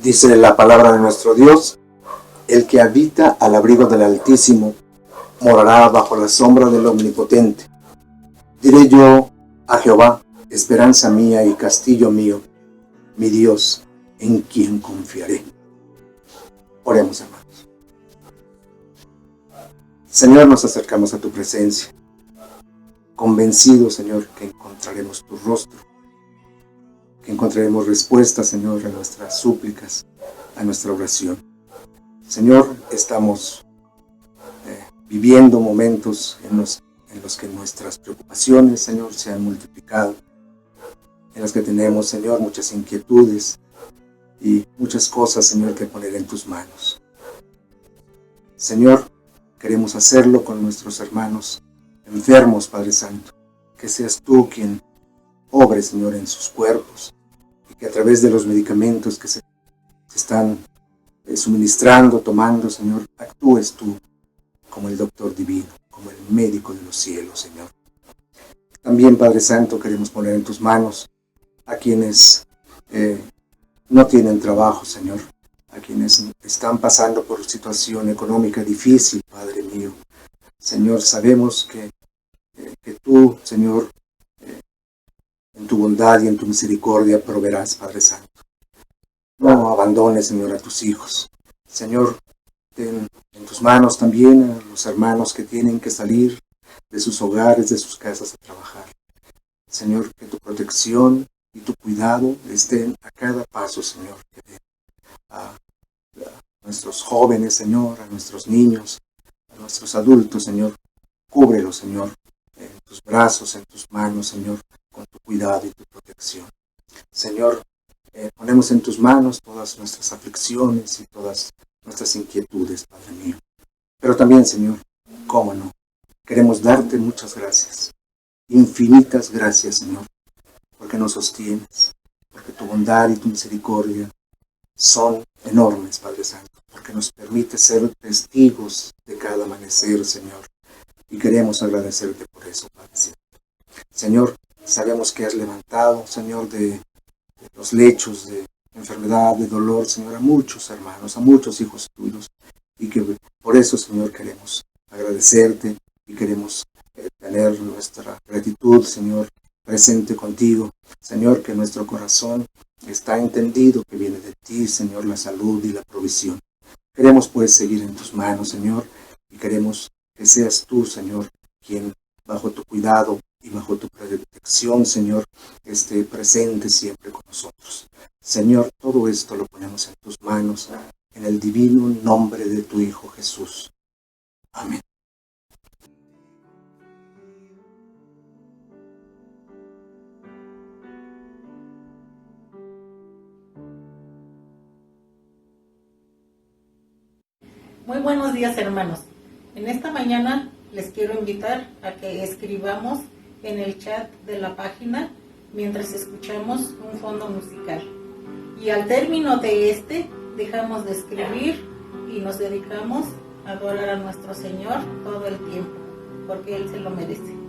Dice la palabra de nuestro Dios: el que habita al abrigo del Altísimo morará bajo la sombra del Omnipotente. Diré yo a Jehová, esperanza mía y castillo mío, mi Dios, en quien confiaré. Oremos, hermanos. Señor, nos acercamos a tu presencia, convencidos, Señor, que encontraremos tu rostro, que encontraremos respuesta, Señor, a nuestras súplicas, a nuestra oración. Señor, estamos viviendo momentos en los que nuestras preocupaciones, Señor, se han multiplicado, en los que tenemos, Señor, muchas inquietudes y muchas cosas, Señor, que poner en tus manos. Señor, queremos hacerlo con nuestros hermanos enfermos, Padre Santo, que seas tú quien obre, Señor, en sus cuerpos, y que a través de los medicamentos que se están suministrando, tomando, Señor, actúes tú como el doctor divino, como el médico de los cielos, Señor. También, Padre Santo, queremos poner en tus manos a quienes no tienen trabajo, Señor, a quienes están pasando por situación económica difícil, Padre mío. Señor, sabemos que tú, Señor, en tu bondad y en tu misericordia proveerás, Padre Santo. No abandones, Señor, a tus hijos. Señor, ten en tus manos también a los hermanos que tienen que salir de sus hogares, de sus casas a trabajar. Señor, que tu protección y tu cuidado estén a cada paso, Señor. A nuestros jóvenes, Señor, a nuestros niños, a nuestros adultos, Señor. Cúbrelos, Señor, en tus brazos, en tus manos, Señor, con tu cuidado y tu protección. Señor, ponemos en tus manos todas nuestras aflicciones y todas nuestras inquietudes, Padre mío. Pero también, Señor, cómo no, queremos darte muchas gracias, infinitas gracias, Señor, porque nos sostienes, porque tu bondad y tu misericordia son enormes, Padre Santo, porque nos permite ser testigos de cada amanecer, Señor, y queremos agradecerte por eso, Padre Santo. Señor, sabemos que has levantado, Señor, de los lechos de enfermedad, de dolor, Señor, a muchos hermanos, a muchos hijos tuyos, y que por eso, Señor, queremos agradecerte y queremos tener nuestra gratitud, Señor, presente contigo. Señor, que nuestro corazón está entendido que viene de ti, Señor, la salud y la provisión. Queremos pues seguir en tus manos, Señor, y queremos que seas tú, Señor, quien bajo tu cuidado y bajo tu protección, Señor, esté presente siempre con nosotros. Señor, todo esto lo ponemos en tus manos, en el divino nombre de tu Hijo Jesús. Amén. Muy buenos días, hermanos. En esta mañana les quiero invitar a que escribamos en el chat de la página mientras escuchamos un fondo musical. Y al término de dejamos de escribir y nos dedicamos a adorar a nuestro Señor todo el tiempo, porque Él se lo merece.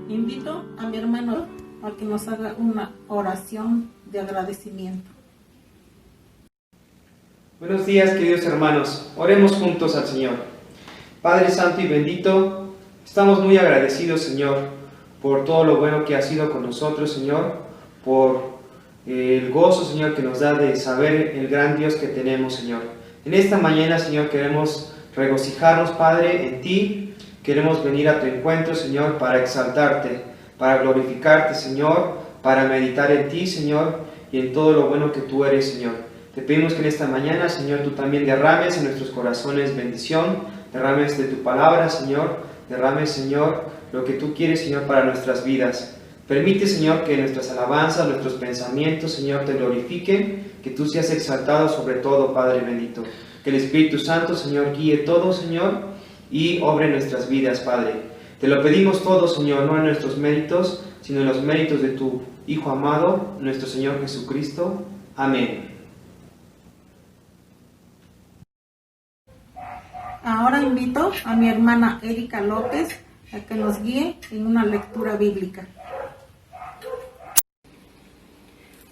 Invito a mi hermano a que nos haga una oración de agradecimiento. Buenos días, queridos hermanos. Oremos juntos al Señor. Padre Santo y bendito, Estamos muy agradecidos, Señor, por todo lo bueno que has sido con nosotros, Señor, por el gozo, Señor, que nos da de saber el gran Dios que tenemos, Señor. En esta mañana, Señor, queremos regocijarnos, Padre, en ti. Queremos venir a tu encuentro, Señor, para exaltarte, para glorificarte, Señor, para meditar en ti, Señor, y en todo lo bueno que tú eres, Señor. Te pedimos que en esta mañana, Señor, tú también derrames en nuestros corazones bendición, derrames de tu palabra, Señor, derrames, Señor, lo que tú quieres, Señor, para nuestras vidas. Permite, Señor, que nuestras alabanzas, nuestros pensamientos, Señor, te glorifiquen, que tú seas exaltado sobre todo, Padre bendito. Que el Espíritu Santo, Señor, guíe todo, Señor, y obre en nuestras vidas, Padre. Te lo pedimos todo, Señor, no en nuestros méritos, sino en los méritos de tu Hijo amado, nuestro Señor Jesucristo. Amén. Ahora invito a mi hermana Erika López a que nos guíe en una lectura bíblica.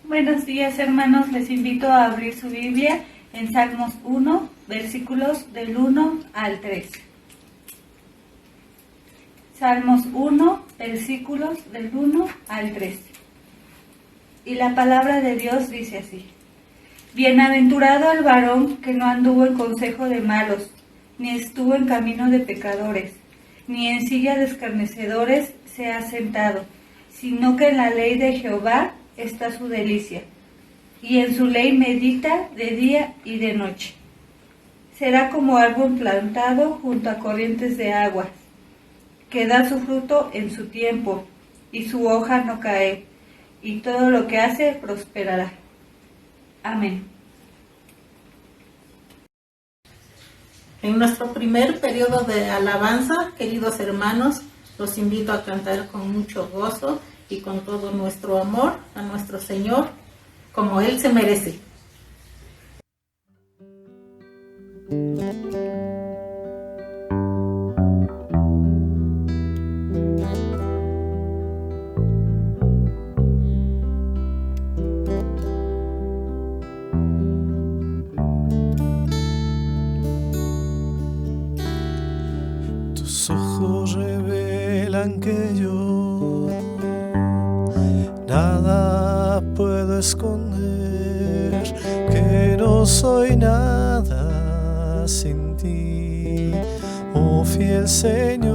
Buenos días, hermanos. Les invito a abrir su Biblia en Salmos 1, versículos del 1 al 3. Salmos 1, versículos del 1 al 3. Y la palabra de Dios dice así: Bienaventurado el varón que no anduvo en consejo de malos, ni estuvo en camino de pecadores, ni en silla de escarnecedores se ha sentado, sino que en la ley de Jehová está su delicia, y en su ley medita de día y de noche. Será como árbol plantado junto a corrientes de aguas, que da su fruto en su tiempo, y su hoja no cae, y todo lo que hace prosperará. Amén. En nuestro primer periodo de alabanza, queridos hermanos, los invito a cantar con mucho gozo y con todo nuestro amor a nuestro Señor, como Él se merece. Tus ojos revelan que yo nada puedo esconder, que no soy nada sin ti, oh fiel Señor.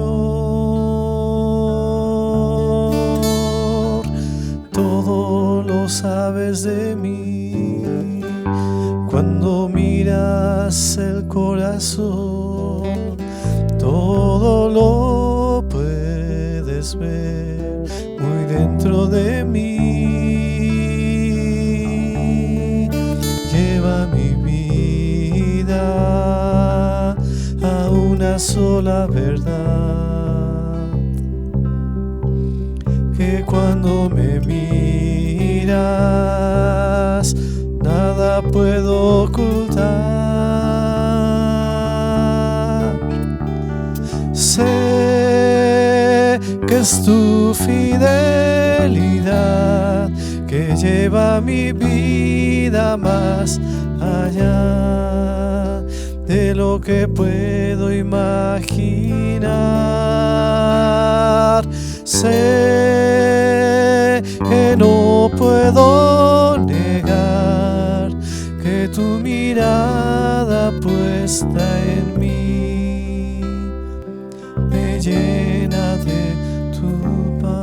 Todo lo sabes de mí, cuando miras el corazón, todo lo puedes ver muy dentro de mí. Lleva mi vida a una sola verdad, que cuando me miras nada puedo ocultar. Sé que es tu fidelidad que lleva mi vida más allá de lo que puedo imaginar. Sé que no puedo negar que tu mirada puesta en mí me llena de tu paz.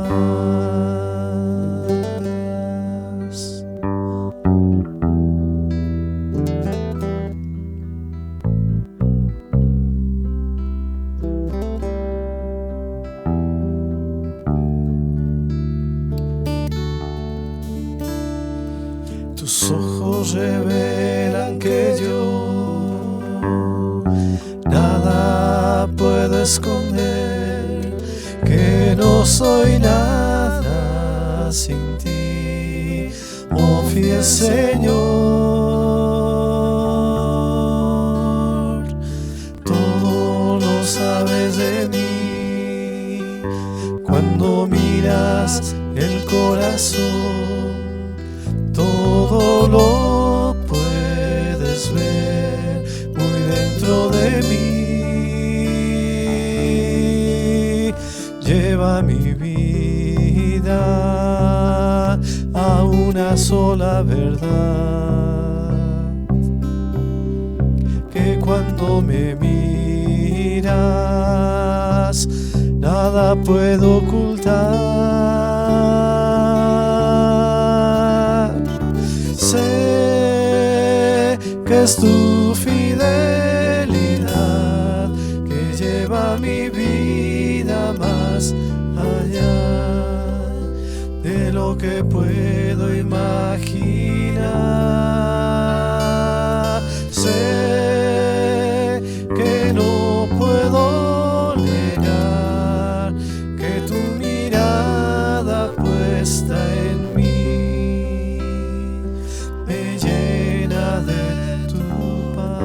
Tus ojos revelan que yo nada puedo esconder, que no soy nada sin ti, oh fiel Señor. Todo lo sabes de mí, cuando miras el corazón, todo lo puedes ver muy dentro de mí. la verdad, que cuando me miras nada puedo ocultar. Sé que es tu fidelidad que lleva mi vida más allá de lo que puedo imaginar. Sé que no puedo negar que tu mirada puesta en mí me llena de tu paz,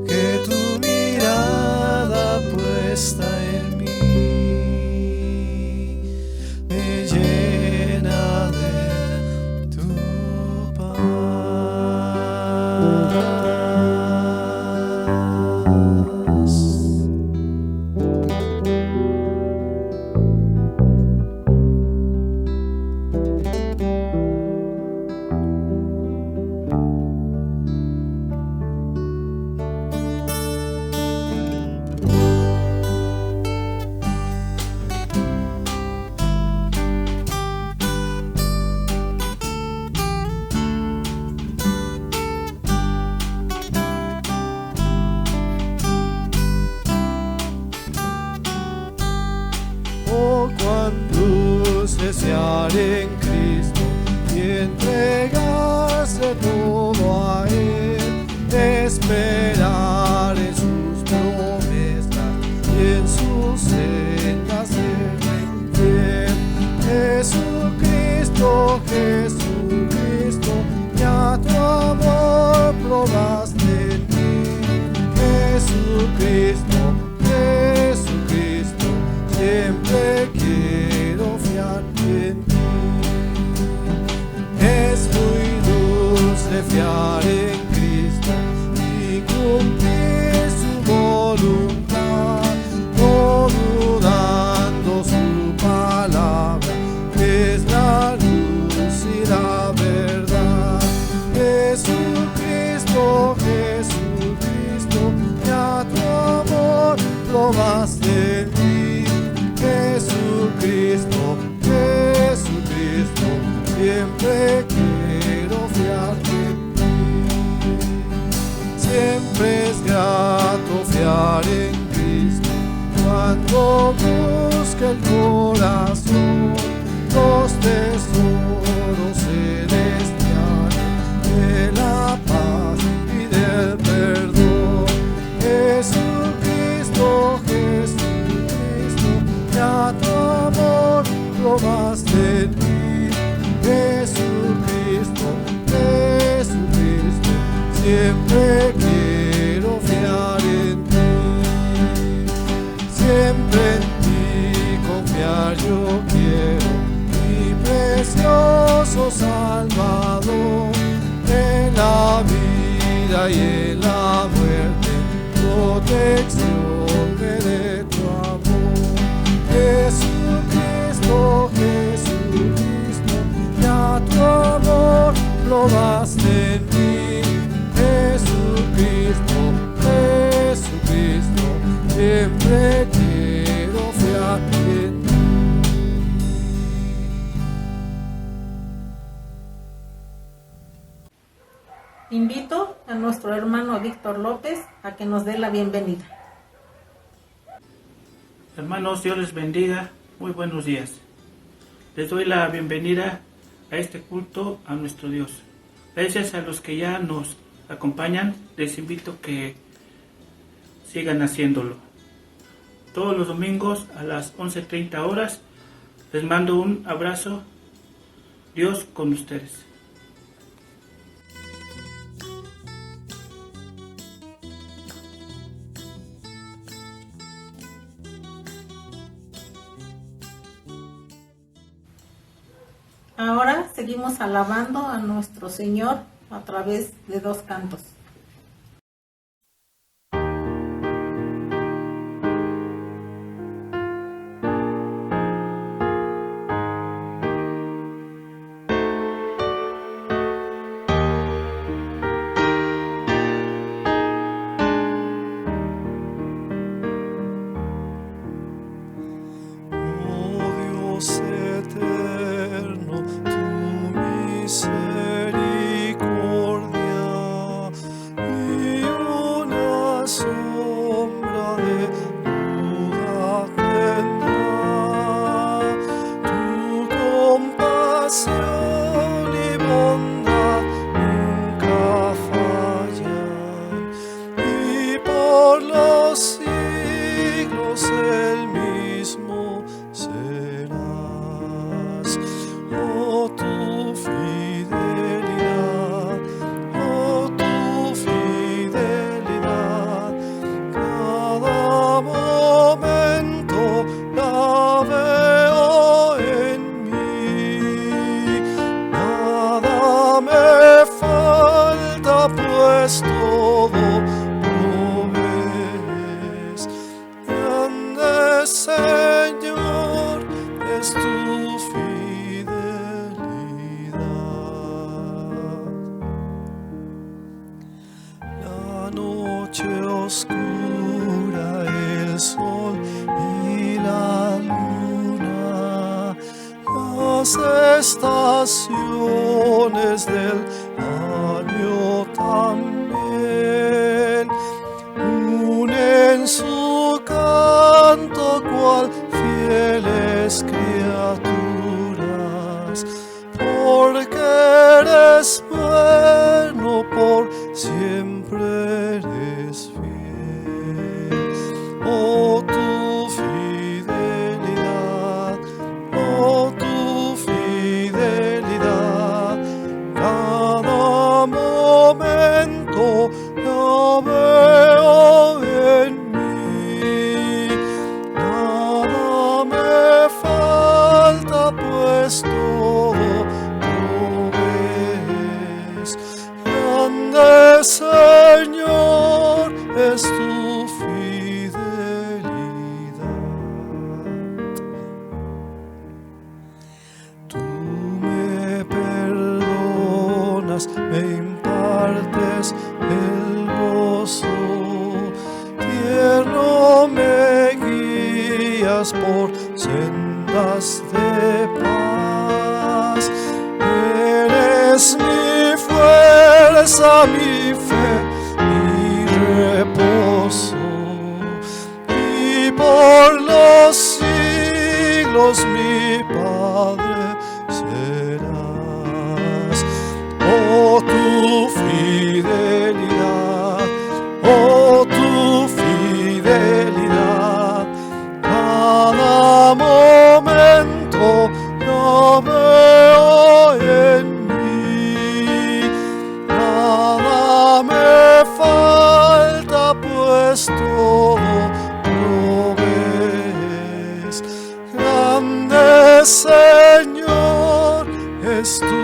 que tu mirada puesta en mí me llena de tu paz. Oh, cuán dulce desear en Cristo y entregarse todo a Él, esperar en sus promesas y en sus sendas serle fiel. Jesucristo, Jesucristo, ya tu amor probaste en mí. Jesucristo, Jesucristo, siempre quiero fiar en ti. Es muy dulce fiar en Cristo y cumplir su voluntad, no dudando su palabra, es la luz y la verdad. Jesucristo, Jesucristo, ya tu amor probaste en mí. Jesucristo, Jesucristo, siempre quiero fiar en ti. Siempre es grato fiar en Cristo cuando busca el corazón los tesoros celestiales de la paz y del perdón. Jesucristo, Jesucristo, ya tu amor probaste en mí. Jesucristo, Jesucristo, siempre quiero fiar en ti. Siempre en ti confiar yo quiero, mi precioso Salvador. En la vida y en la muerte, protección me dé tu amor. Jesucristo, Jesucristo, ya tu amor probaste en mí. Jesucristo, Jesucristo, siempre quiero fiar en ti. Invito a nuestro hermano Víctor López a que nos dé la bienvenida. Hermanos, Dios les bendiga. Muy buenos días. Les doy la bienvenida a este culto a nuestro Dios. Gracias a los que ya nos acompañan, les invito a que sigan haciéndolo. Todos los domingos a las 11:30 horas les mando un abrazo. Dios con ustedes. Ahora seguimos alabando a nuestro Señor a través de 2 cantos. pues todo provees. Grande Señor es tu fidelidad. La noche oscura, el sol y la luna, las estaciones del año también unen su canto cual fieles criaturas, porque eres bueno, por siempre eres fiel. Oh, tu fidelidad, oh, tu fidelidad, cada momento la veo en mí. Nada me falta, pues todo provees. Grande Señor es tu fidelidad. Tú me perdonas, me impartes el gozo, tierno me guías por sendas de paz. Eres mi fuerza, mi fe, mi reposo, y por los siglos mi Padre serás. Oh, tu fidelidad, oh, tu fidelidad, cada momento la veo en mí. Nada me falta, pues todo provees. Grande Señor es tu fidelidad.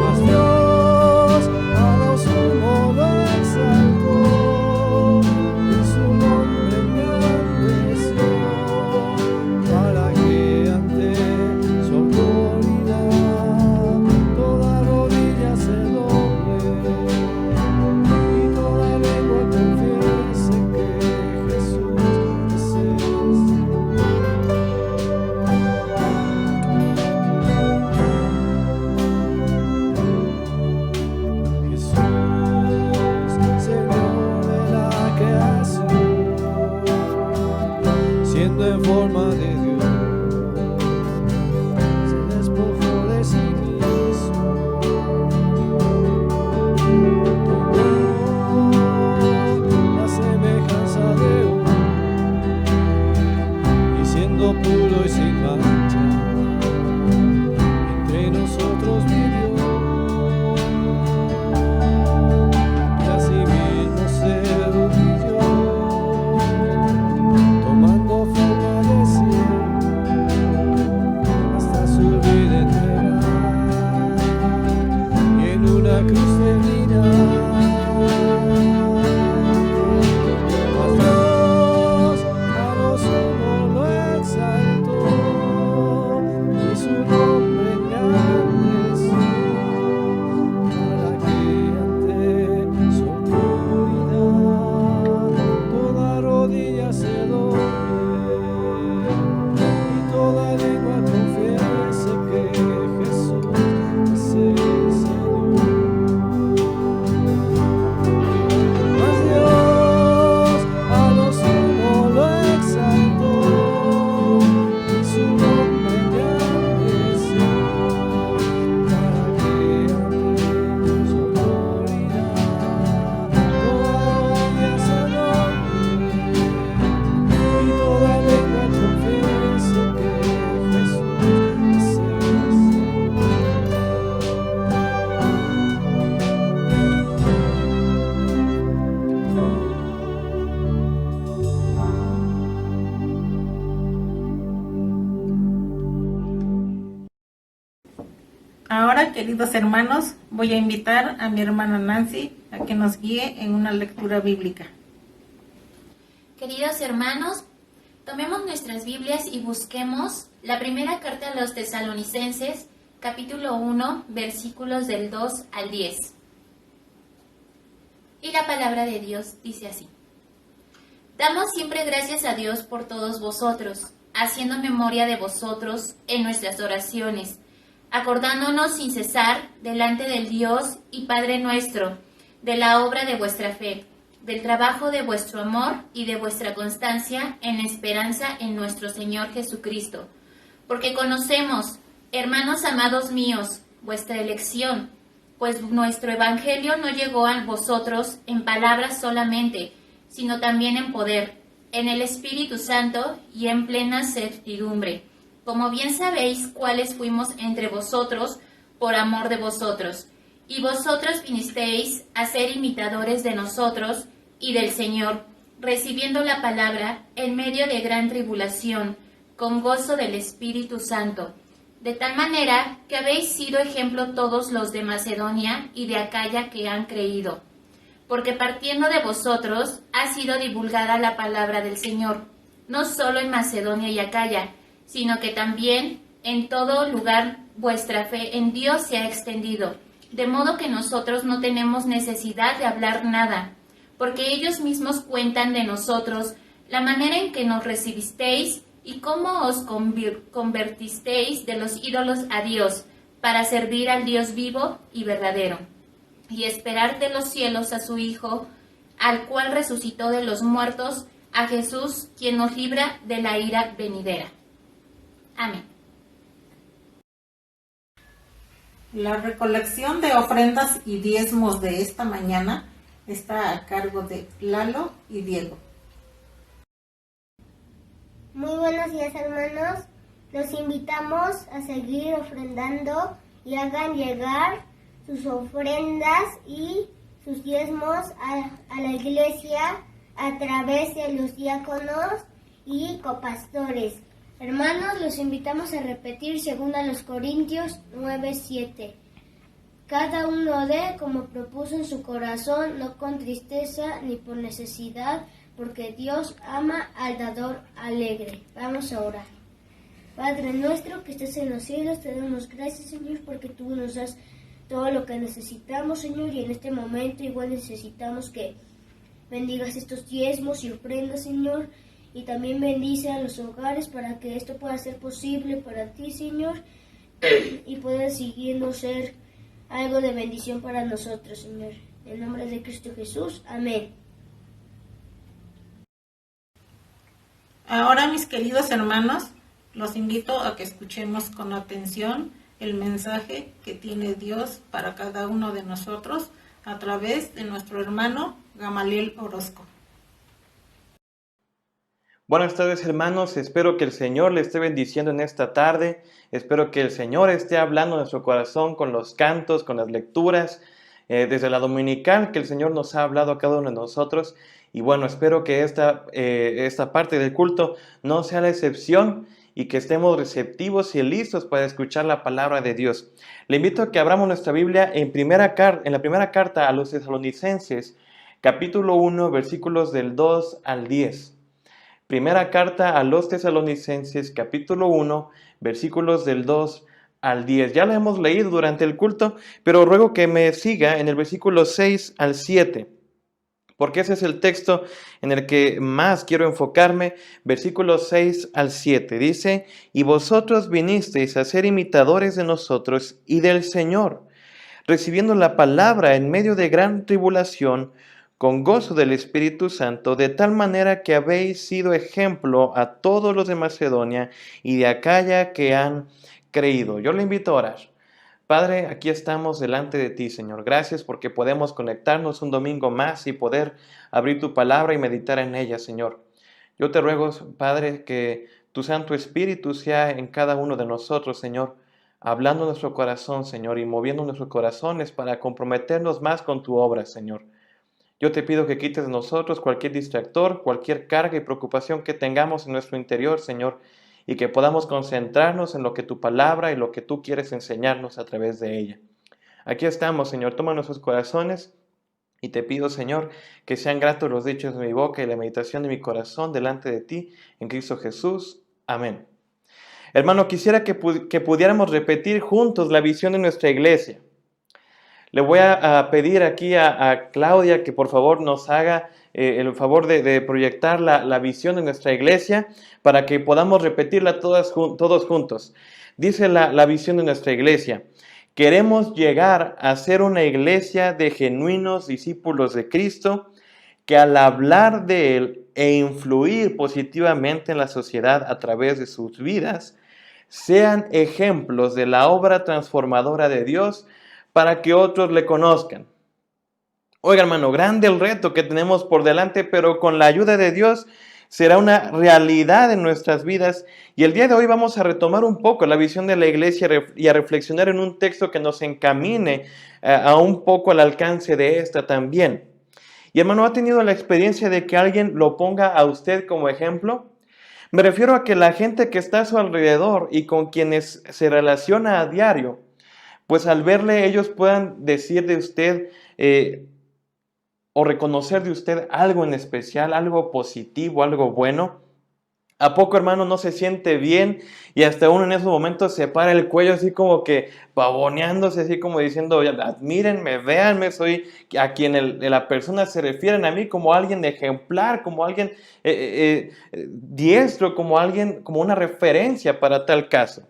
Mas Dios a lo sumo lo exaltó. Ahora, queridos hermanos, voy a invitar a mi hermana Nancy a que nos guíe en una lectura bíblica. Queridos hermanos, tomemos nuestras Biblias y busquemos la primera carta a los Tesalonicenses, capítulo 1, versículos del 2 al 10. Y la palabra de Dios dice así: Damos siempre gracias a Dios por todos vosotros, haciendo memoria de vosotros en nuestras oraciones, acordándonos sin cesar delante del Dios y Padre nuestro, de la obra de vuestra fe, del trabajo de vuestro amor y de vuestra constancia en esperanza en nuestro Señor Jesucristo. Porque conocemos, hermanos amados míos, vuestra elección, pues nuestro evangelio no llegó a vosotros en palabras solamente, sino también en poder, en el Espíritu Santo y en plena certidumbre, como bien sabéis cuáles fuimos entre vosotros por amor de vosotros. Y vosotros vinisteis a ser imitadores de nosotros y del Señor, recibiendo la palabra en medio de gran tribulación, con gozo del Espíritu Santo, de tal manera que habéis sido ejemplo todos los de Macedonia y de Acaya que han creído. Porque partiendo de vosotros ha sido divulgada la palabra del Señor, no solo en Macedonia y Acaya, sino que también en todo lugar vuestra fe en Dios se ha extendido, de modo que nosotros no tenemos necesidad de hablar nada, porque ellos mismos cuentan de nosotros la manera en que nos recibisteis y cómo os convertisteis de los ídolos a Dios, para servir al Dios vivo y verdadero, y esperar de los cielos a su Hijo, al cual resucitó de los muertos, a Jesús, quien nos libra de la ira venidera. Amén. La recolección de ofrendas y diezmos de esta mañana está a cargo de Lalo y Diego. Muy buenos días, hermanos. Los invitamos a seguir ofrendando y hagan llegar sus ofrendas y sus diezmos a la iglesia a través de los diáconos y copastores. Hermanos, los invitamos a repetir 2 Corintios 9:7. Cada uno dé como propuso en su corazón, no con tristeza ni por necesidad, porque Dios ama al dador alegre. Vamos a orar. Padre nuestro que estás en los cielos, te damos gracias, Señor, porque tú nos das todo lo que necesitamos, Señor, y en este momento igual necesitamos que bendigas estos diezmos y ofrendas, Señor, y también bendice a los hogares para que esto pueda ser posible para ti, Señor, y pueda siguiendo ser algo de bendición para nosotros, Señor. En nombre de Cristo Jesús, amén. Ahora, mis queridos hermanos, los invito a que escuchemos con atención el mensaje que tiene Dios para cada uno de nosotros a través de nuestro hermano Gamaliel Orozco. Buenas tardes, hermanos, espero que el Señor le esté bendiciendo en esta tarde, espero que el Señor esté hablando en nuestro corazón con los cantos, con las lecturas, desde la dominical que el Señor nos ha hablado a cada uno de nosotros, y bueno, espero que esta parte del culto no sea la excepción y que estemos receptivos y listos para escuchar la palabra de Dios. Le invito a que abramos nuestra Biblia en la primera carta a los Tesalonicenses, capítulo 1, versículos del 2 al 10. Primera carta a los Tesalonicenses, capítulo 1, versículos del 2 al 10. Ya la hemos leído durante el culto, pero ruego que me siga en el versículo 6 al 7, porque ese es el texto en el que más quiero enfocarme. Versículos 6 al 7 dice: Y vosotros vinisteis a ser imitadores de nosotros y del Señor, recibiendo la palabra en medio de gran tribulación, con gozo del Espíritu Santo, de tal manera que habéis sido ejemplo a todos los de Macedonia y de Acaya que han creído. Yo le invito a orar. Padre, aquí estamos delante de ti, Señor. Gracias porque podemos conectarnos un domingo más y poder abrir tu palabra y meditar en ella, Señor. Yo te ruego, Padre, que tu Santo Espíritu sea en cada uno de nosotros, Señor, hablando en nuestro corazón, Señor, y moviendo nuestros corazones para comprometernos más con tu obra, Señor. Yo te pido que quites de nosotros cualquier distractor, cualquier carga y preocupación que tengamos en nuestro interior, Señor, y que podamos concentrarnos en lo que tu palabra y lo que tú quieres enseñarnos a través de ella. Aquí estamos, Señor, toma nuestros corazones y te pido, Señor, que sean gratos los dichos de mi boca y la meditación de mi corazón delante de ti, en Cristo Jesús. Amén. Hermano, quisiera que pudiéramos repetir juntos la visión de nuestra iglesia. Le voy a pedir aquí a Claudia que por favor nos haga el favor de proyectar la visión de nuestra iglesia para que podamos repetirla todos juntos. Dice la visión de nuestra iglesia: queremos llegar a ser una iglesia de genuinos discípulos de Cristo que al hablar de Él e influir positivamente en la sociedad a través de sus vidas, sean ejemplos de la obra transformadora de Dios para que otros le conozcan. Oiga, hermano, grande el reto que tenemos por delante, pero con la ayuda de Dios será una realidad en nuestras vidas. Y el día de hoy vamos a retomar un poco la visión de la iglesia y a reflexionar en un texto que nos encamine a un poco al alcance de esta también. Y hermano, ¿ha tenido la experiencia de que alguien lo ponga a usted como ejemplo? Me refiero a que la gente que está a su alrededor y con quienes se relaciona a diario, pues al verle ellos puedan decir de usted o reconocer de usted algo en especial, algo positivo, algo bueno. ¿A poco, hermano, no se siente bien? Y hasta uno en esos momentos se para el cuello así como que pavoneándose, así como diciendo, admírenme, véanme, soy a quien la persona se refieren a mí como alguien ejemplar, como alguien diestro, como alguien, como una referencia para tal caso.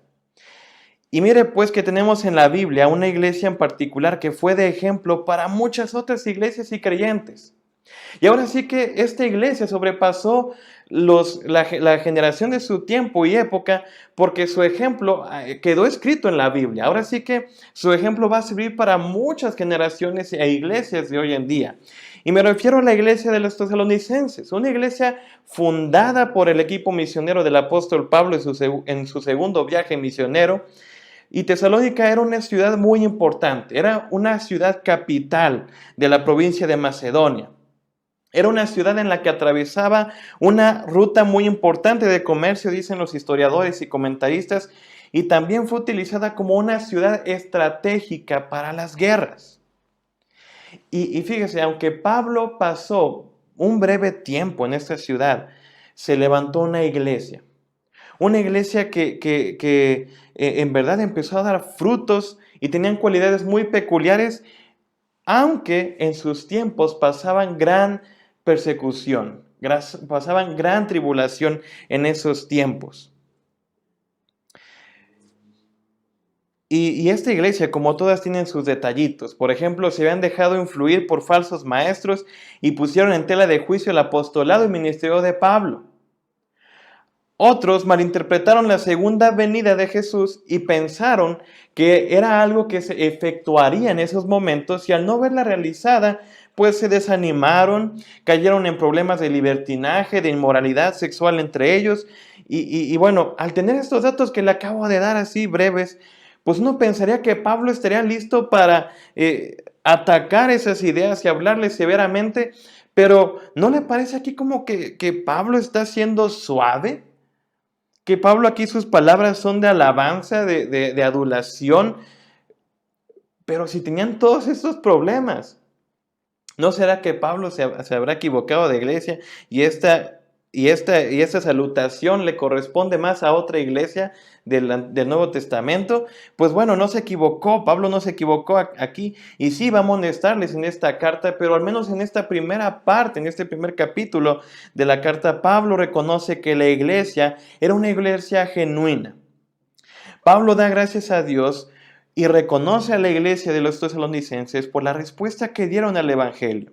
Y mire pues que tenemos en la Biblia una iglesia en particular que fue de ejemplo para muchas otras iglesias y creyentes. Y ahora sí que esta iglesia sobrepasó la generación de su tiempo y época porque su ejemplo quedó escrito en la Biblia. Ahora sí que su ejemplo va a servir para muchas generaciones e iglesias de hoy en día. Y me refiero a la iglesia de los tesalonicenses, una iglesia fundada por el equipo misionero del apóstol Pablo en su segundo viaje misionero. Y Tesalónica era una ciudad muy importante, era una ciudad capital de la provincia de Macedonia. Era una ciudad en la que atravesaba una ruta muy importante de comercio, dicen los historiadores y comentaristas, y también fue utilizada como una ciudad estratégica para las guerras. Y fíjese, aunque Pablo pasó un breve tiempo en esta ciudad, se levantó una iglesia que en verdad empezó a dar frutos y tenían cualidades muy peculiares, aunque en sus tiempos pasaban gran persecución, pasaban gran tribulación en esos tiempos. Y esta iglesia, como todas, tienen sus detallitos. Por ejemplo, se habían dejado influir por falsos maestros y pusieron en tela de juicio el apostolado y ministerio de Pablo. Otros malinterpretaron la segunda venida de Jesús y pensaron que era algo que se efectuaría en esos momentos, y al no verla realizada, pues se desanimaron, cayeron en problemas de libertinaje, de inmoralidad sexual entre ellos. Y bueno, al tener estos datos que le acabo de dar así breves, pues uno pensaría que Pablo estaría listo para atacar esas ideas y hablarles severamente, pero ¿no le parece aquí como que Pablo está siendo suave? Que Pablo aquí sus palabras son de alabanza, de adulación, pero si tenían todos estos problemas, ¿no será que Pablo se habrá equivocado de iglesia y esta salutación le corresponde más a otra iglesia del Nuevo Testamento? Pues bueno, no se equivocó, Pablo no se equivocó aquí, y sí va a amonestarles en esta carta, pero al menos en esta primera parte, en este primer capítulo de la carta, Pablo reconoce que la iglesia era una iglesia genuina. Pablo da gracias a Dios y reconoce a la iglesia de los tesalonicenses por la respuesta que dieron al evangelio.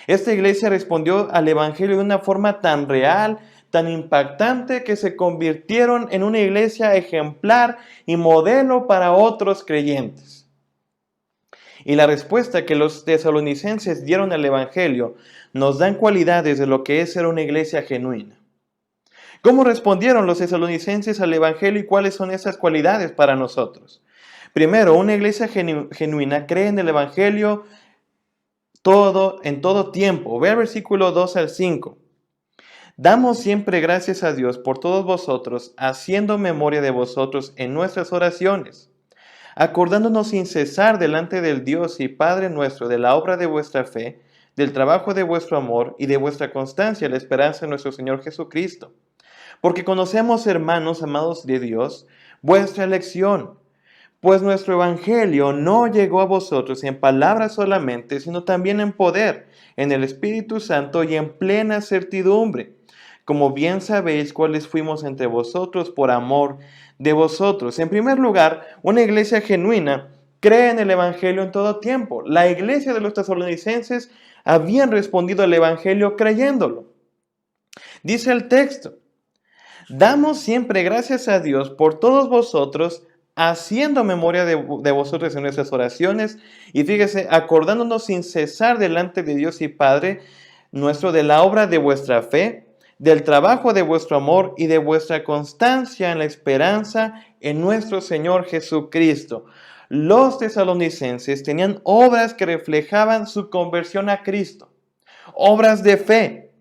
Esta iglesia respondió al evangelio de una forma tan real, tan impactante, que se convirtieron en una iglesia ejemplar y modelo para otros creyentes. Y la respuesta que los tesalonicenses dieron al evangelio nos dan cualidades de lo que es ser una iglesia genuina. ¿Cómo respondieron los tesalonicenses al evangelio y cuáles son esas cualidades para nosotros? Primero, una iglesia genuina cree en el evangelio en todo tiempo. Ve al versículo 2 al 5. Damos siempre gracias a Dios por todos vosotros, haciendo memoria de vosotros en nuestras oraciones, acordándonos sin cesar delante del Dios y Padre nuestro de la obra de vuestra fe, del trabajo de vuestro amor y de vuestra constancia en la esperanza de nuestro Señor Jesucristo. Porque conocemos, hermanos amados de Dios, vuestra elección, pues nuestro evangelio no llegó a vosotros en palabras solamente, sino también en poder, en el Espíritu Santo y en plena certidumbre, como bien sabéis cuáles fuimos entre vosotros por amor de vosotros. En primer lugar, una iglesia genuina cree en el evangelio en todo tiempo. La iglesia de los tesalonicenses habían respondido al evangelio creyéndolo. Dice el texto: damos siempre gracias a Dios por todos vosotros, haciendo memoria de vosotros en nuestras oraciones, y fíjese, acordándonos sin cesar delante de Dios y Padre nuestro de la obra de vuestra fe, del trabajo de vuestro amor y de vuestra constancia en la esperanza en nuestro Señor Jesucristo. Los tesalonicenses tenían obras que reflejaban su conversión a Cristo, obras de fe.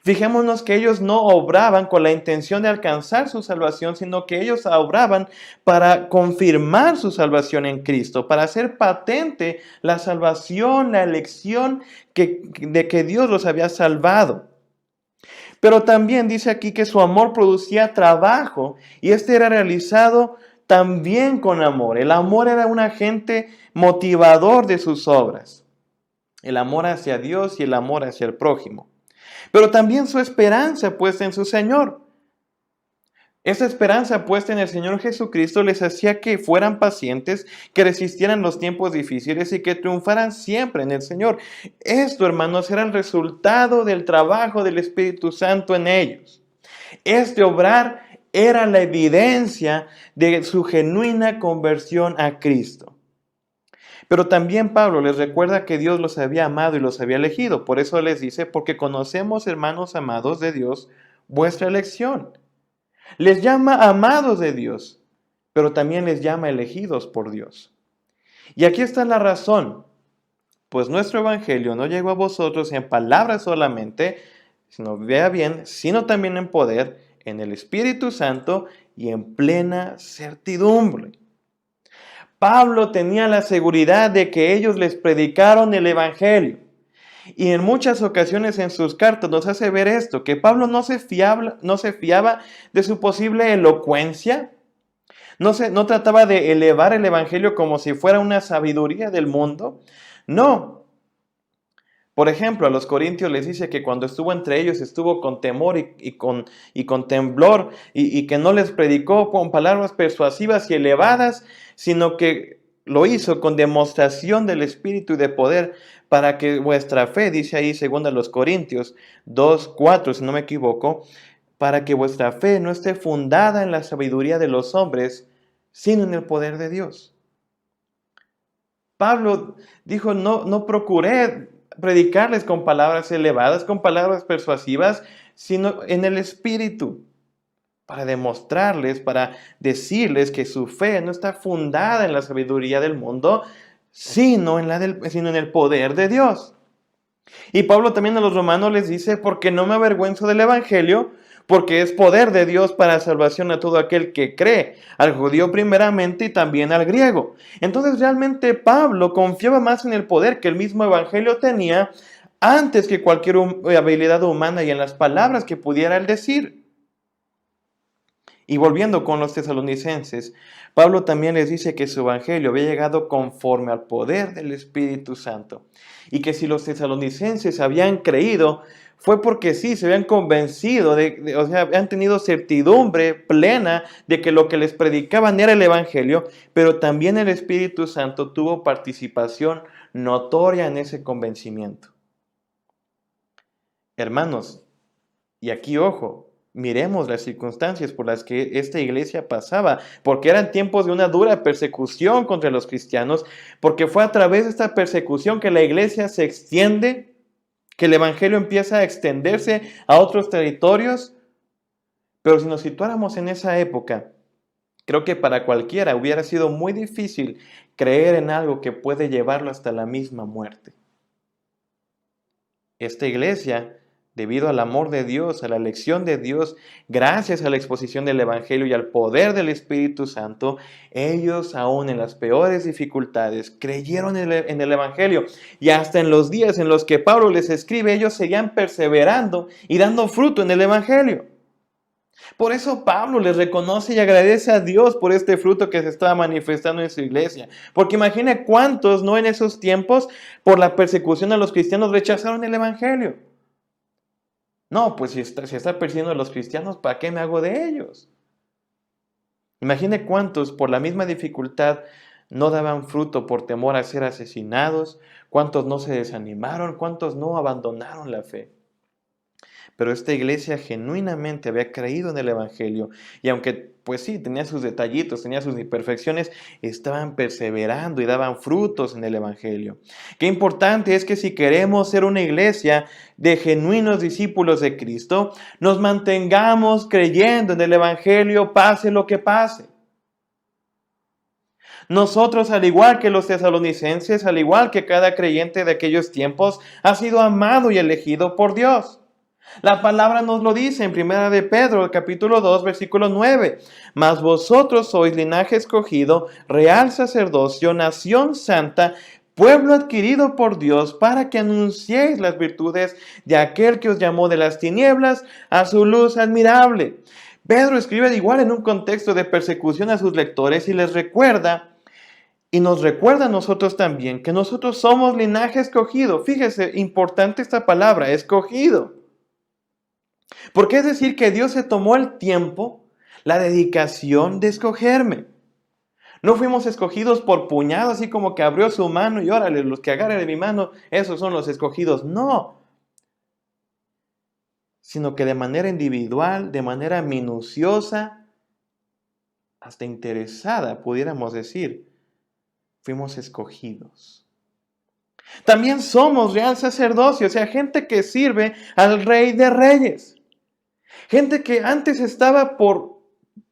Fijémonos que ellos no obraban con la intención de alcanzar su salvación, sino que ellos obraban para confirmar su salvación en Cristo, para hacer patente la salvación, la elección de que Dios los había salvado. Pero también dice aquí que su amor producía trabajo, y este era realizado también con amor. El amor era un agente motivador de sus obras. El amor hacia Dios y el amor hacia el prójimo. Pero también su esperanza puesta en su Señor. Esa esperanza puesta en el Señor Jesucristo les hacía que fueran pacientes, que resistieran los tiempos difíciles y que triunfaran siempre en el Señor. Esto, hermanos, era el resultado del trabajo del Espíritu Santo en ellos. Este obrar era la evidencia de su genuina conversión a Cristo. Pero también Pablo les recuerda que Dios los había amado y los había elegido. Por eso les dice: porque conocemos, hermanos amados de Dios, vuestra elección. Les llama amados de Dios, pero también les llama elegidos por Dios. Y aquí está la razón. Pues nuestro evangelio no llegó a vosotros en palabras solamente, sino, vea bien, sino también en poder, en el Espíritu Santo y en plena certidumbre. Pablo tenía la seguridad de que ellos les predicaron el evangelio. Y en muchas ocasiones en sus cartas nos hace ver esto, que Pablo no se fiaba de su posible elocuencia, no trataba de elevar el evangelio como si fuera una sabiduría del mundo. No. Por ejemplo, a los corintios les dice que cuando estuvo entre ellos estuvo con temor y con temblor, y que no les predicó con palabras persuasivas y elevadas, sino que lo hizo con demostración del Espíritu y de poder, para que vuestra fe, dice ahí 2 Corintios 2:4, si no me equivoco, para que vuestra fe no esté fundada en la sabiduría de los hombres, sino en el poder de Dios. Pablo dijo: no procuré predicarles con palabras elevadas, con palabras persuasivas, sino en el Espíritu, para demostrarles, para decirles que su fe no está fundada en la sabiduría del mundo, sino en el poder de Dios. Y Pablo también a los romanos les dice: porque no me avergüenzo del evangelio, porque es poder de Dios para salvación a todo aquel que cree, al judío primeramente y también al griego. Entonces realmente Pablo confiaba más en el poder que el mismo evangelio tenía, antes que cualquier habilidad humana y en las palabras que pudiera él decir. Y volviendo con los tesalonicenses, Pablo también les dice que su evangelio había llegado conforme al poder del Espíritu Santo. Y que si los tesalonicenses habían creído, fue porque sí, se habían convencido, habían tenido certidumbre plena de que lo que les predicaban era el evangelio, pero también el Espíritu Santo tuvo participación notoria en ese convencimiento. Hermanos, y aquí ojo, miremos las circunstancias por las que esta iglesia pasaba, porque eran tiempos de una dura persecución contra los cristianos, porque fue a través de esta persecución que la iglesia se extiende, que el evangelio empieza a extenderse a otros territorios. Pero si nos situáramos en esa época, creo que para cualquiera hubiera sido muy difícil creer en algo que puede llevarlo hasta la misma muerte. Esta iglesia debido al amor de Dios, a la elección de Dios, gracias a la exposición del Evangelio y al poder del Espíritu Santo, ellos aún en las peores dificultades creyeron en el Evangelio. Y hasta en los días en los que Pablo les escribe, ellos seguían perseverando y dando fruto en el Evangelio. Por eso Pablo les reconoce y agradece a Dios por este fruto que se estaba manifestando en su iglesia. Porque imagine cuántos, ¿no?, en esos tiempos, por la persecución a los cristianos, rechazaron el Evangelio. No, pues si está persiguiendo a los cristianos, ¿para qué me hago de ellos? Imagine cuántos por la misma dificultad no daban fruto por temor a ser asesinados, cuántos no se desanimaron, cuántos no abandonaron la fe. Pero esta iglesia genuinamente había creído en el Evangelio y aunque pues sí, tenía sus detallitos, tenía sus imperfecciones, estaban perseverando y daban frutos en el Evangelio. Qué importante es que si queremos ser una iglesia de genuinos discípulos de Cristo, nos mantengamos creyendo en el Evangelio, pase lo que pase. Nosotros, al igual que los tesalonicenses, al igual que cada creyente de aquellos tiempos, ha sido amado y elegido por Dios. La palabra nos lo dice en 1 de Pedro, capítulo 2, versículo 9. Mas vosotros sois linaje escogido, real sacerdocio, nación santa, pueblo adquirido por Dios, para que anunciéis las virtudes de aquel que os llamó de las tinieblas a su luz admirable. Pedro escribe igual en un contexto de persecución a sus lectores y les recuerda, y nos recuerda a nosotros también, que nosotros somos linaje escogido. Fíjese, importante esta palabra, escogido. Porque es decir que Dios se tomó el tiempo, la dedicación de escogerme. No fuimos escogidos por puñado, así como que abrió su mano y órale, los que agarren de mi mano, esos son los escogidos. No. Sino que de manera individual, de manera minuciosa, hasta interesada, pudiéramos decir, fuimos escogidos. También somos real sacerdocio, o sea, gente que sirve al Rey de Reyes. Gente que antes estaba por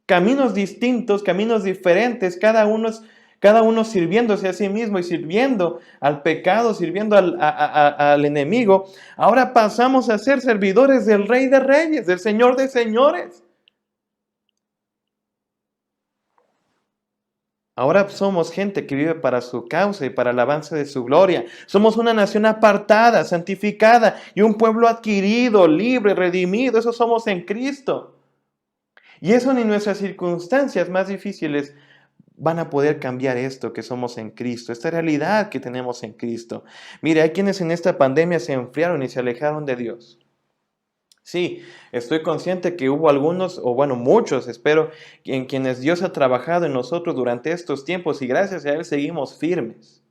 caminos distintos, caminos diferentes, cada uno sirviéndose a sí mismo y sirviendo al pecado, sirviendo al enemigo. Ahora pasamos a ser servidores del Rey de Reyes, del Señor de Señores. Ahora somos gente que vive para su causa y para el avance de su gloria. Somos una nación apartada, santificada y un pueblo adquirido, libre, redimido. Eso somos en Cristo. Y eso ni nuestras circunstancias más difíciles van a poder cambiar esto que somos en Cristo, esta realidad que tenemos en Cristo. Mire, hay quienes en esta pandemia se enfriaron y se alejaron de Dios. Sí, estoy consciente que hubo algunos, o bueno, muchos, espero, en quienes Dios ha trabajado en nosotros durante estos tiempos y gracias a Él seguimos firmes.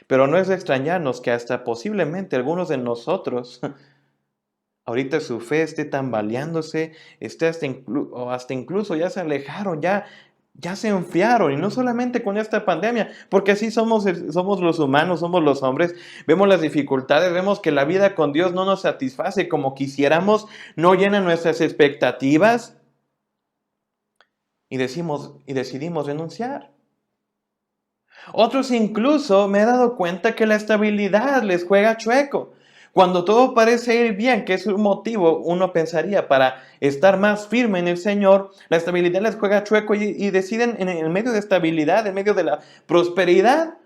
Pero no es de extrañarnos que hasta posiblemente algunos de nosotros, ahorita su fe esté tambaleándose, esté hasta incluso ya se alejaron, ya se enfriaron, y no solamente con esta pandemia, porque así somos los humanos, somos los hombres, vemos las dificultades, vemos que la vida con Dios no nos satisface como quisiéramos, no llena nuestras expectativas, y decidimos renunciar. Otros incluso me he dado cuenta que la estabilidad les juega chueco. Cuando todo parece ir bien, que es un motivo, uno pensaría, para estar más firme en el Señor, la estabilidad les juega chueco y deciden en medio de estabilidad, en medio de la prosperidad,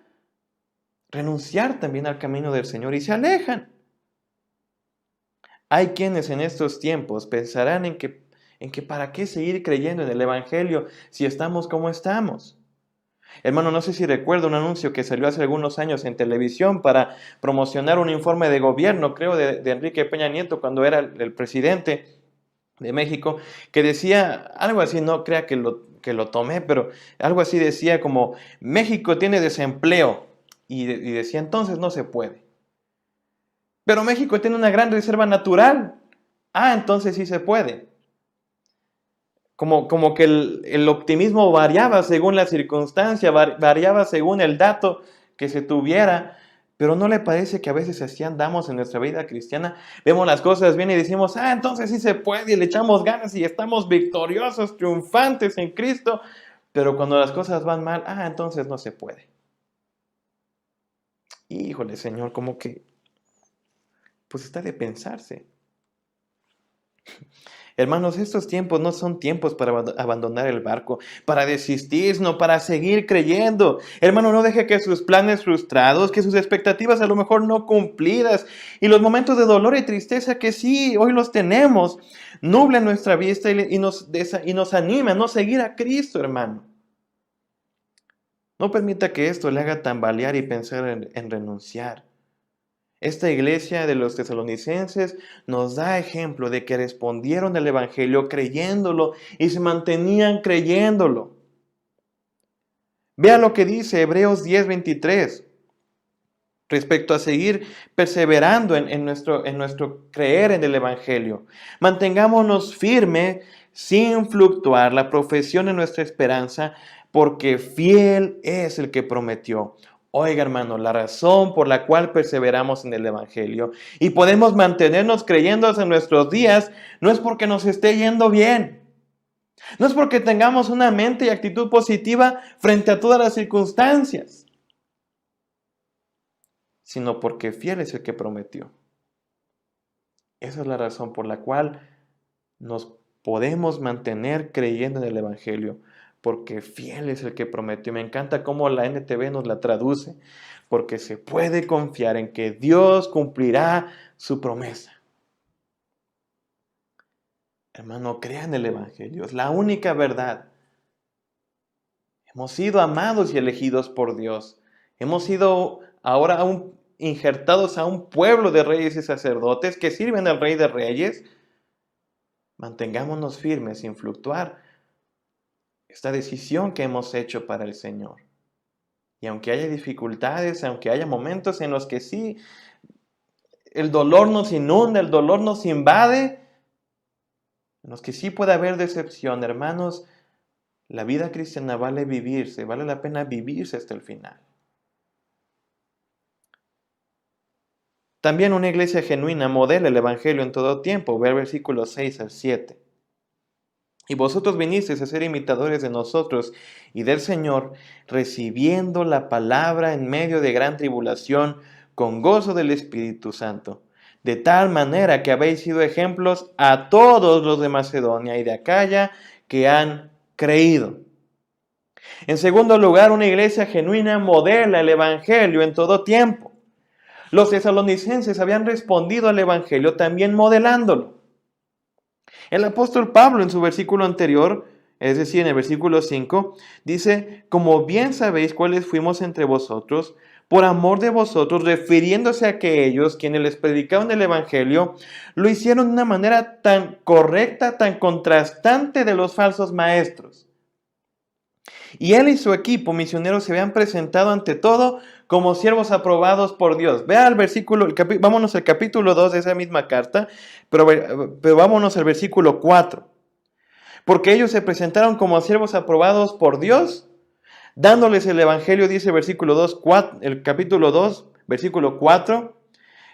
renunciar también al camino del Señor y se alejan. Hay quienes en estos tiempos pensarán en que para qué seguir creyendo en el Evangelio si estamos como estamos. Hermano, no sé si recuerda un anuncio que salió hace algunos años en televisión para promocionar un informe de gobierno, creo, de Enrique Peña Nieto cuando era el presidente de México, que decía algo así, no crea que lo tomé, pero algo así decía como, México tiene desempleo, y decía, entonces no se puede. Pero México tiene una gran reserva natural, entonces sí se puede. Como que el optimismo variaba según la circunstancia, variaba según el dato que se tuviera, pero ¿no le parece que a veces así andamos en nuestra vida cristiana? Vemos las cosas bien y decimos, entonces sí se puede, y le echamos ganas y estamos victoriosos, triunfantes en Cristo, pero cuando las cosas van mal, entonces no se puede. Híjole, Señor, como que, pues está de pensarse. Hermanos, estos tiempos no son tiempos para abandonar el barco, para desistir, sino para seguir creyendo. Hermano, no deje que sus planes frustrados, que sus expectativas a lo mejor no cumplidas y los momentos de dolor y tristeza que sí, hoy los tenemos, nublen nuestra vista y nos animen a no seguir a Cristo, hermano. No permita que esto le haga tambalear y pensar en renunciar. Esta iglesia de los tesalonicenses nos da ejemplo de que respondieron al Evangelio creyéndolo y se mantenían creyéndolo. Vea lo que dice Hebreos 10:23 respecto a seguir perseverando en nuestro creer en el Evangelio. Mantengámonos firmes sin fluctuar la profesión de nuestra esperanza, porque fiel es el que prometió. Oiga, hermano, la razón por la cual perseveramos en el Evangelio y podemos mantenernos creyendo en nuestros días no es porque nos esté yendo bien. No es porque tengamos una mente y actitud positiva frente a todas las circunstancias, sino porque fiel es el que prometió. Esa es la razón por la cual nos podemos mantener creyendo en el Evangelio, porque fiel es el que prometió. Me encanta cómo la NTV nos la traduce, porque se puede confiar en que Dios cumplirá su promesa. Hermano, crea en el Evangelio, es la única verdad. Hemos sido amados y elegidos por Dios. Hemos sido ahora injertados a un pueblo de reyes y sacerdotes que sirven al Rey de Reyes. Mantengámonos firmes sin fluctuar esta decisión que hemos hecho para el Señor. Y aunque haya dificultades, aunque haya momentos en los que sí, el dolor nos inunda, el dolor nos invade, en los que sí puede haber decepción, hermanos, la vida cristiana vale la pena vivirse hasta el final. También una iglesia genuina modela el Evangelio en todo tiempo. Ve el versículo 6 al 7. Y vosotros vinisteis a ser imitadores de nosotros y del Señor, recibiendo la palabra en medio de gran tribulación, con gozo del Espíritu Santo, de tal manera que habéis sido ejemplos a todos los de Macedonia y de Acaya que han creído. En segundo lugar, una iglesia genuina modela el Evangelio en todo tiempo. Los tesalonicenses habían respondido al Evangelio también modelándolo. El apóstol Pablo en su versículo anterior, es decir, en el versículo 5, dice: como bien sabéis cuáles fuimos entre vosotros, por amor de vosotros, refiriéndose a aquellos quienes les predicaban el Evangelio, lo hicieron de una manera tan correcta, tan contrastante de los falsos maestros. Y él y su equipo misionero se habían presentado ante todo como siervos aprobados por Dios. Vea el versículo, vámonos al capítulo 2 de esa misma carta, pero vámonos al versículo 4. Porque ellos se presentaron como siervos aprobados por Dios, dándoles el Evangelio, dice el capítulo 2, versículo 4,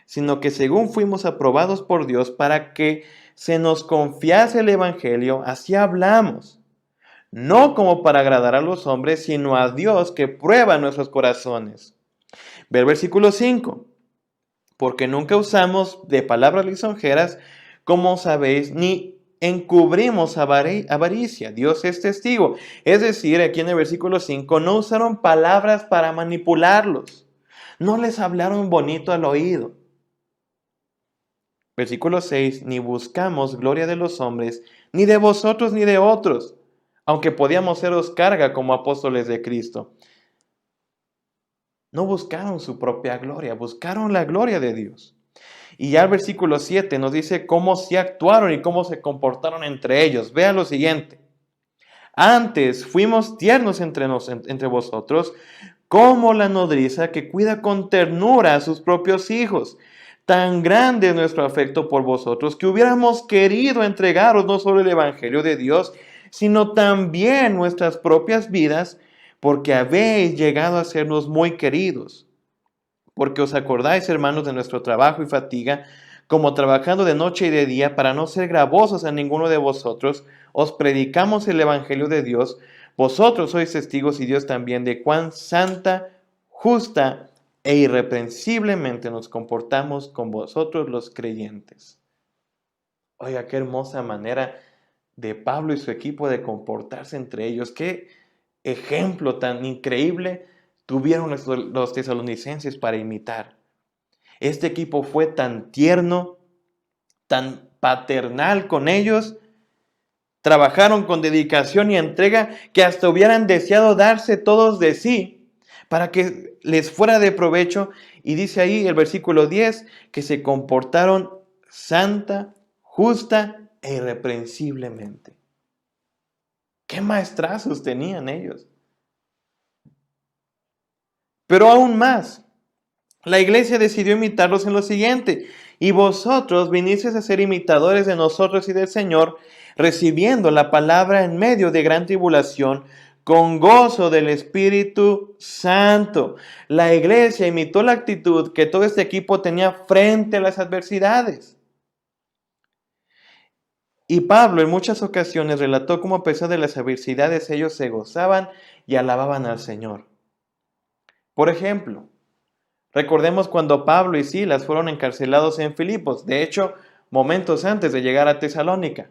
sino que según fuimos aprobados por Dios para que se nos confiase el Evangelio, así hablamos. No como para agradar a los hombres, sino a Dios que prueba nuestros corazones. Ve el versículo 5. Porque nunca usamos de palabras lisonjeras, como sabéis, ni encubrimos avaricia. Dios es testigo. Es decir, aquí en el versículo 5, no usaron palabras para manipularlos. No les hablaron bonito al oído. Versículo 6, ni buscamos gloria de los hombres, ni de vosotros ni de otros, aunque podíamos seros carga como apóstoles de Cristo. No buscaron su propia gloria, buscaron la gloria de Dios. Y ya el versículo 7 nos dice cómo se actuaron y cómo se comportaron entre ellos. Vea lo siguiente. Antes fuimos tiernos entre vosotros, como la nodriza que cuida con ternura a sus propios hijos. Tan grande es nuestro afecto por vosotros que hubiéramos querido entregaros no solo el Evangelio de Dios, sino también nuestras propias vidas, porque habéis llegado a sernos muy queridos. Porque os acordáis, hermanos, de nuestro trabajo y fatiga, como trabajando de noche y de día, para no ser gravosos a ninguno de vosotros, os predicamos el Evangelio de Dios. Vosotros sois testigos y Dios también de cuán santa, justa e irreprensiblemente nos comportamos con vosotros los creyentes. Oiga, qué hermosa manera de Pablo y su equipo de comportarse entre ellos. Qué ejemplo tan increíble tuvieron los tesalonicenses para imitar. Este equipo fue tan tierno, tan paternal con ellos. Trabajaron con dedicación y entrega que hasta hubieran deseado darse todos de sí para que les fuera de provecho. Y dice ahí el versículo 10 que se comportaron santa, justa e irreprensiblemente. ¡Qué maestrazos tenían ellos! Pero aún más, la iglesia decidió imitarlos en lo siguiente: y vosotros vinisteis a ser imitadores de nosotros y del Señor, recibiendo la palabra en medio de gran tribulación, con gozo del Espíritu Santo. La iglesia imitó la actitud que todo este equipo tenía frente a las adversidades. Y Pablo en muchas ocasiones relató cómo a pesar de las adversidades ellos se gozaban y alababan al Señor. Por ejemplo, recordemos cuando Pablo y Silas fueron encarcelados en Filipos, de hecho, momentos antes de llegar a Tesalónica.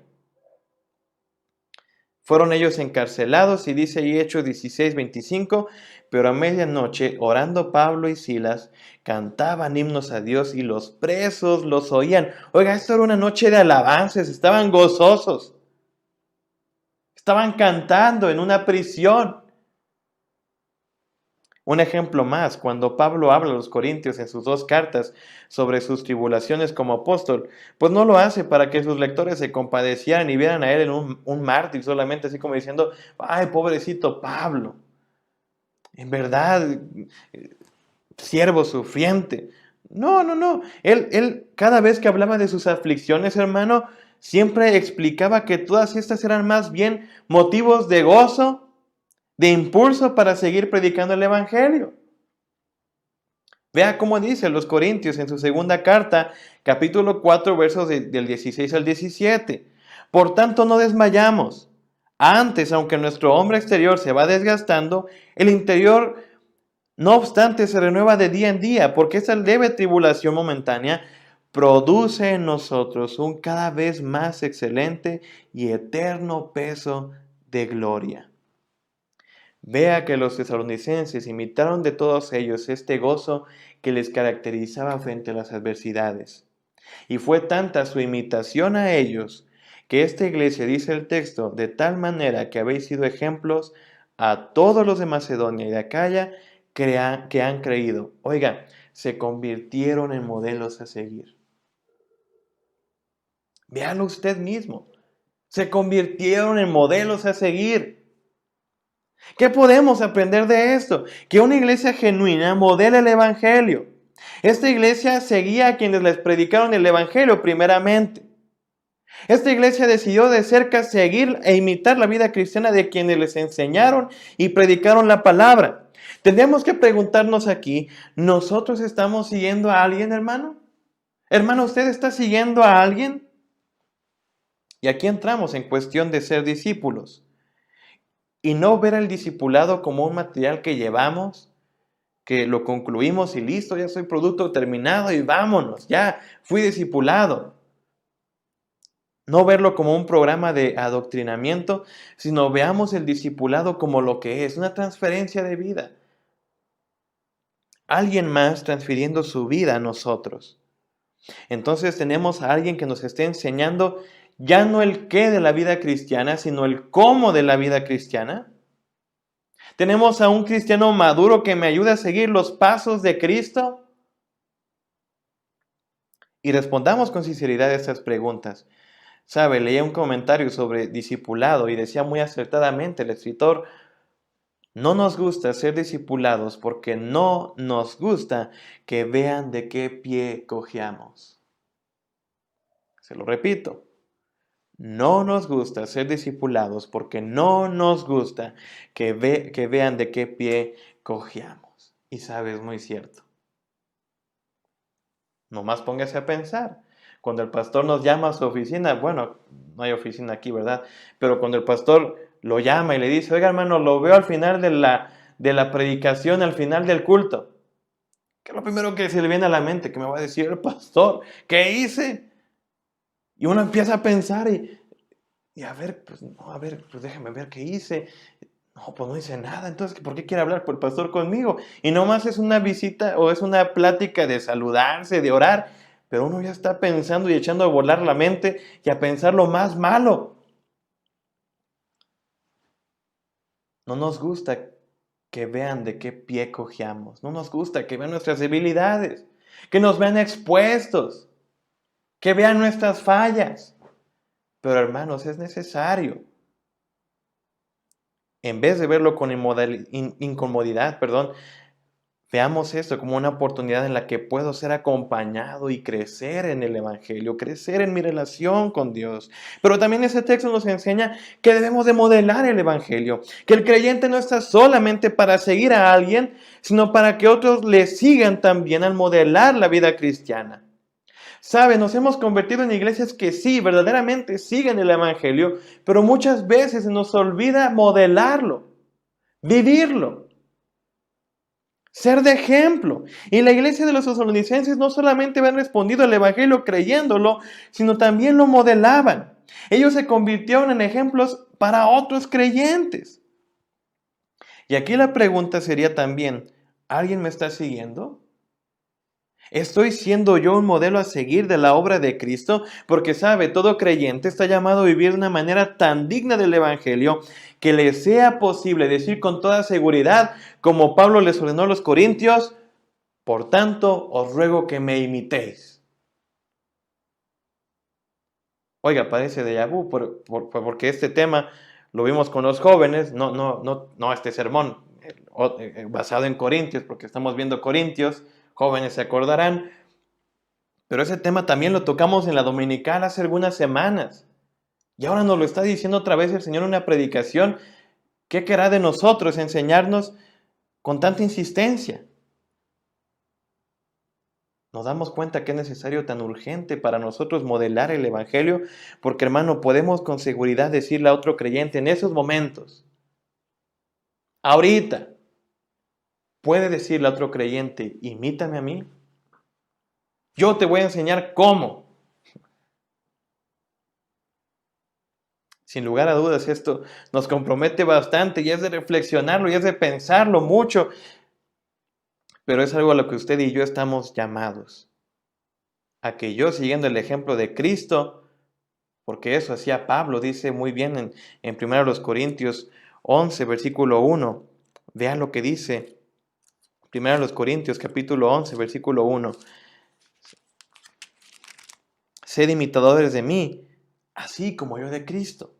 Fueron ellos encarcelados y dice ahí Hechos 16:25, pero a medianoche, orando Pablo y Silas, cantaban himnos a Dios y los presos los oían. Oiga, esto era una noche de alabanzas, estaban gozosos. Estaban cantando en una prisión. Un ejemplo más, cuando Pablo habla a los corintios en sus 2 cartas sobre sus tribulaciones como apóstol, pues no lo hace para que sus lectores se compadecieran y vieran a él en un mártir, solamente así como diciendo, ay, pobrecito Pablo, en verdad, siervo sufriente. No, él cada vez que hablaba de sus aflicciones, hermano, siempre explicaba que todas estas eran más bien motivos de gozo, de impulso para seguir predicando el Evangelio. Vea cómo dice los Corintios en su 2 carta, capítulo 4, versos del 16 al 17. Por tanto, no desmayamos. Antes, aunque nuestro hombre exterior se va desgastando, el interior, no obstante, se renueva de día en día, porque esa leve tribulación momentánea produce en nosotros un cada vez más excelente y eterno peso de gloria. Vea que los tesalonicenses imitaron de todos ellos este gozo que les caracterizaba frente a las adversidades. Y fue tanta su imitación a ellos que esta iglesia, dice el texto, de tal manera que habéis sido ejemplos a todos los de Macedonia y de Acaya que han creído. Oiga, se convirtieron en modelos a seguir. Véalo usted mismo. Se convirtieron en modelos a seguir. ¿Qué podemos aprender de esto? Que una iglesia genuina modela el Evangelio. Esta iglesia seguía a quienes les predicaron el Evangelio primeramente. Esta iglesia decidió de cerca seguir e imitar la vida cristiana de quienes les enseñaron y predicaron la palabra. Tendríamos que preguntarnos aquí, ¿nosotros estamos siguiendo a alguien, hermano? Hermano, ¿usted está siguiendo a alguien? Y aquí entramos en cuestión de ser discípulos. Y no ver al discipulado como un material que llevamos, que lo concluimos y listo, ya soy producto terminado y vámonos, ya fui discipulado. No verlo como un programa de adoctrinamiento, sino veamos el discipulado como lo que es, una transferencia de vida. Alguien más transfiriendo su vida a nosotros. Entonces tenemos a alguien que nos esté enseñando ya no el qué de la vida cristiana, sino el cómo de la vida cristiana. Tenemos a un cristiano maduro que me ayuda a seguir los pasos de Cristo. Y respondamos con sinceridad a estas preguntas. Sabe, leía un comentario sobre discipulado y decía muy acertadamente el escritor, no nos gusta ser discipulados porque no nos gusta que vean de qué pie cojeamos. Se lo repito. No nos gusta ser discipulados porque no nos gusta que vean de qué pie cojeamos. Y sabes, muy cierto. Nomás póngase a pensar. Cuando el pastor nos llama a su oficina, bueno, no hay oficina aquí, ¿verdad? Pero cuando el pastor lo llama y le dice, oiga hermano, lo veo al final de la predicación, al final del culto. ¿Qué es lo primero que se le viene a la mente? Que me va a decir el pastor, ¿qué hice? Y uno empieza a pensar y a ver, pues no, a ver, pues déjame ver qué hice. No, pues no hice nada. Entonces, ¿por qué quiere hablar por el pastor conmigo? Y nomás es una visita o es una plática de saludarse, de orar. Pero uno ya está pensando y echando a volar la mente y a pensar lo más malo. No nos gusta que vean de qué pie cojeamos. No nos gusta que vean nuestras debilidades. Que nos vean expuestos. Que vean nuestras fallas. Pero hermanos, es necesario. En vez de verlo con incomodidad, veamos esto como una oportunidad en la que puedo ser acompañado y crecer en el Evangelio, crecer en mi relación con Dios. Pero también ese texto nos enseña que debemos de modelar el Evangelio, que el creyente no está solamente para seguir a alguien, sino para que otros le sigan también al modelar la vida cristiana. ¿Sabe? Nos hemos convertido en iglesias que sí, verdaderamente siguen el Evangelio, pero muchas veces nos olvida modelarlo, vivirlo, ser de ejemplo. Y la iglesia de los tesalonicenses no solamente habían respondido al Evangelio creyéndolo, sino también lo modelaban. Ellos se convirtieron en ejemplos para otros creyentes. Y aquí la pregunta sería también, ¿alguien me está siguiendo? ¿Estoy siendo yo un modelo a seguir de la obra de Cristo? Porque sabe, todo creyente está llamado a vivir de una manera tan digna del Evangelio que le sea posible decir con toda seguridad, como Pablo les ordenó a los corintios, por tanto os ruego que me imitéis. Oiga, parece déjà vu, porque este tema lo vimos con los jóvenes, no este sermón basado en Corintios, porque estamos viendo Corintios. Jóvenes se acordarán, pero ese tema también lo tocamos en la dominical hace algunas semanas. Y ahora nos lo está diciendo otra vez el Señor en una predicación. ¿Qué querrá de nosotros enseñarnos con tanta insistencia? Nos damos cuenta que es necesario tan urgente para nosotros modelar el Evangelio, porque hermano, podemos con seguridad decirle a otro creyente en esos momentos, ahorita, puede decirle a otro creyente, imítame a mí. Yo te voy a enseñar cómo. Sin lugar a dudas, esto nos compromete bastante y es de reflexionarlo y es de pensarlo mucho. Pero es algo a lo que usted y yo estamos llamados. A que yo, siguiendo el ejemplo de Cristo, porque eso hacía Pablo, dice muy bien en 1 Corintios 11, versículo 1. Vean lo que dice. 1 Corintios capítulo 11, versículo 1. Sed imitadores de mí, así como yo de Cristo.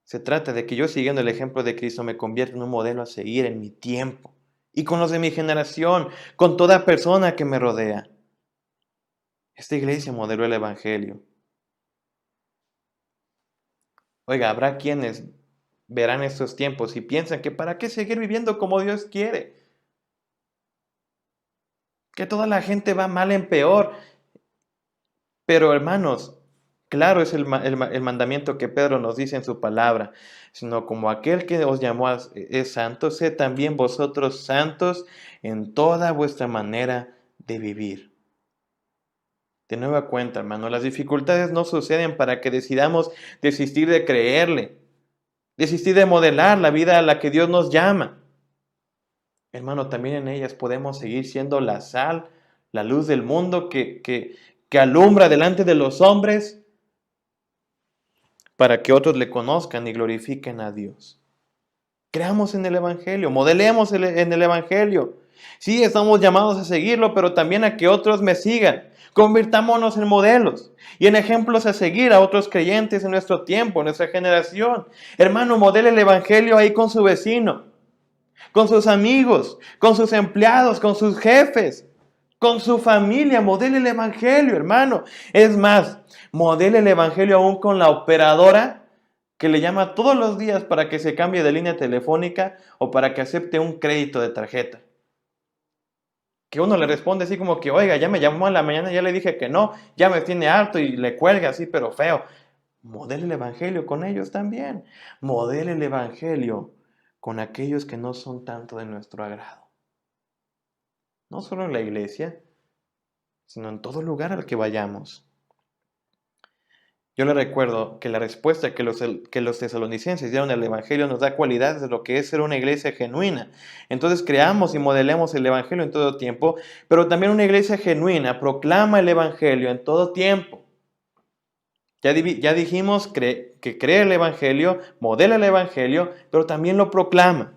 Se trata de que yo, siguiendo el ejemplo de Cristo, me convierta en un modelo a seguir en mi tiempo y con los de mi generación, con toda persona que me rodea. Esta iglesia modeló el Evangelio. Oiga, habrá quienes verán estos tiempos y piensan que para qué seguir viviendo como Dios quiere. Que toda la gente va mal en peor. Pero hermanos, claro es el mandamiento que Pedro nos dice en su palabra, sino como aquel que os llamó es santo, sed también vosotros santos en toda vuestra manera de vivir. De nueva cuenta, hermano, las dificultades no suceden para que decidamos desistir de creerle, desistir de modelar la vida a la que Dios nos llama. Hermano, también en ellas podemos seguir siendo la sal, la luz del mundo que alumbra delante de los hombres para que otros le conozcan y glorifiquen a Dios. Creamos en el Evangelio, modelemos en el Evangelio. Sí, estamos llamados a seguirlo, pero también a que otros me sigan. Convirtámonos en modelos y en ejemplos a seguir a otros creyentes en nuestro tiempo, en nuestra generación. Hermano, modele el Evangelio ahí con su vecino, con sus amigos, con sus empleados, con sus jefes, con su familia. Modele el Evangelio, hermano. Es más, modele el Evangelio aún con la operadora que le llama todos los días para que se cambie de línea telefónica o para que acepte un crédito de tarjeta. Que uno le responde así como que, oiga, ya me llamó en la mañana, ya le dije que no, ya me tiene harto y le cuelga así, pero feo. Modele el Evangelio con ellos también. Modele el Evangelio con aquellos que no son tanto de nuestro agrado. No solo en la iglesia, sino en todo lugar al que vayamos. Yo le recuerdo que la respuesta que los tesalonicenses dieron al Evangelio nos da cualidades de lo que es ser una iglesia genuina. Entonces creamos y modelemos el Evangelio en todo tiempo, pero también una iglesia genuina proclama el Evangelio en todo tiempo. Ya dijimos que cree el Evangelio, modela el Evangelio, pero también lo proclama.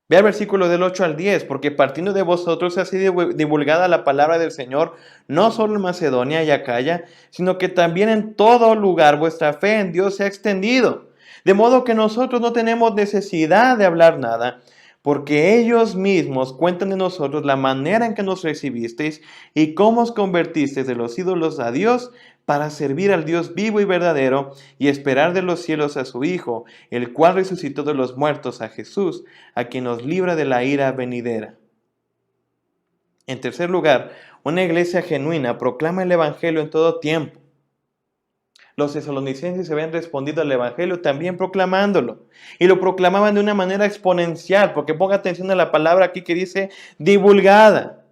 Ve al versículo del 8 al 10, porque partiendo de vosotros ha sido divulgada la palabra del Señor, no solo en Macedonia y Acaya, sino que también en todo lugar vuestra fe en Dios se ha extendido. De modo que nosotros no tenemos necesidad de hablar nada, porque ellos mismos cuentan de nosotros la manera en que nos recibisteis y cómo os convertisteis de los ídolos a Dios, para servir al Dios vivo y verdadero y esperar de los cielos a su Hijo, el cual resucitó de los muertos, a Jesús, a quien nos libra de la ira venidera. En tercer lugar, una iglesia genuina proclama el Evangelio en todo tiempo. Los tesalonicenses habían respondido al Evangelio también proclamándolo. Y lo proclamaban de una manera exponencial, porque ponga atención a la palabra aquí que dice divulgada.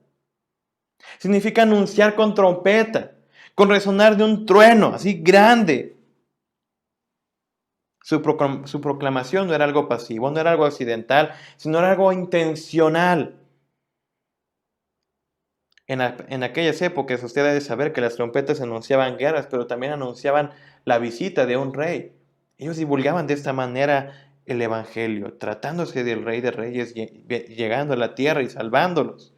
Significa anunciar con trompeta, con resonar de un trueno, así grande. Su proclamación no era algo pasivo, no era algo accidental, sino era algo intencional. En aquellas épocas usted debe saber que las trompetas anunciaban guerras, pero también anunciaban la visita de un rey. Ellos divulgaban de esta manera el Evangelio, tratándose del Rey de Reyes, llegando a la tierra y salvándolos.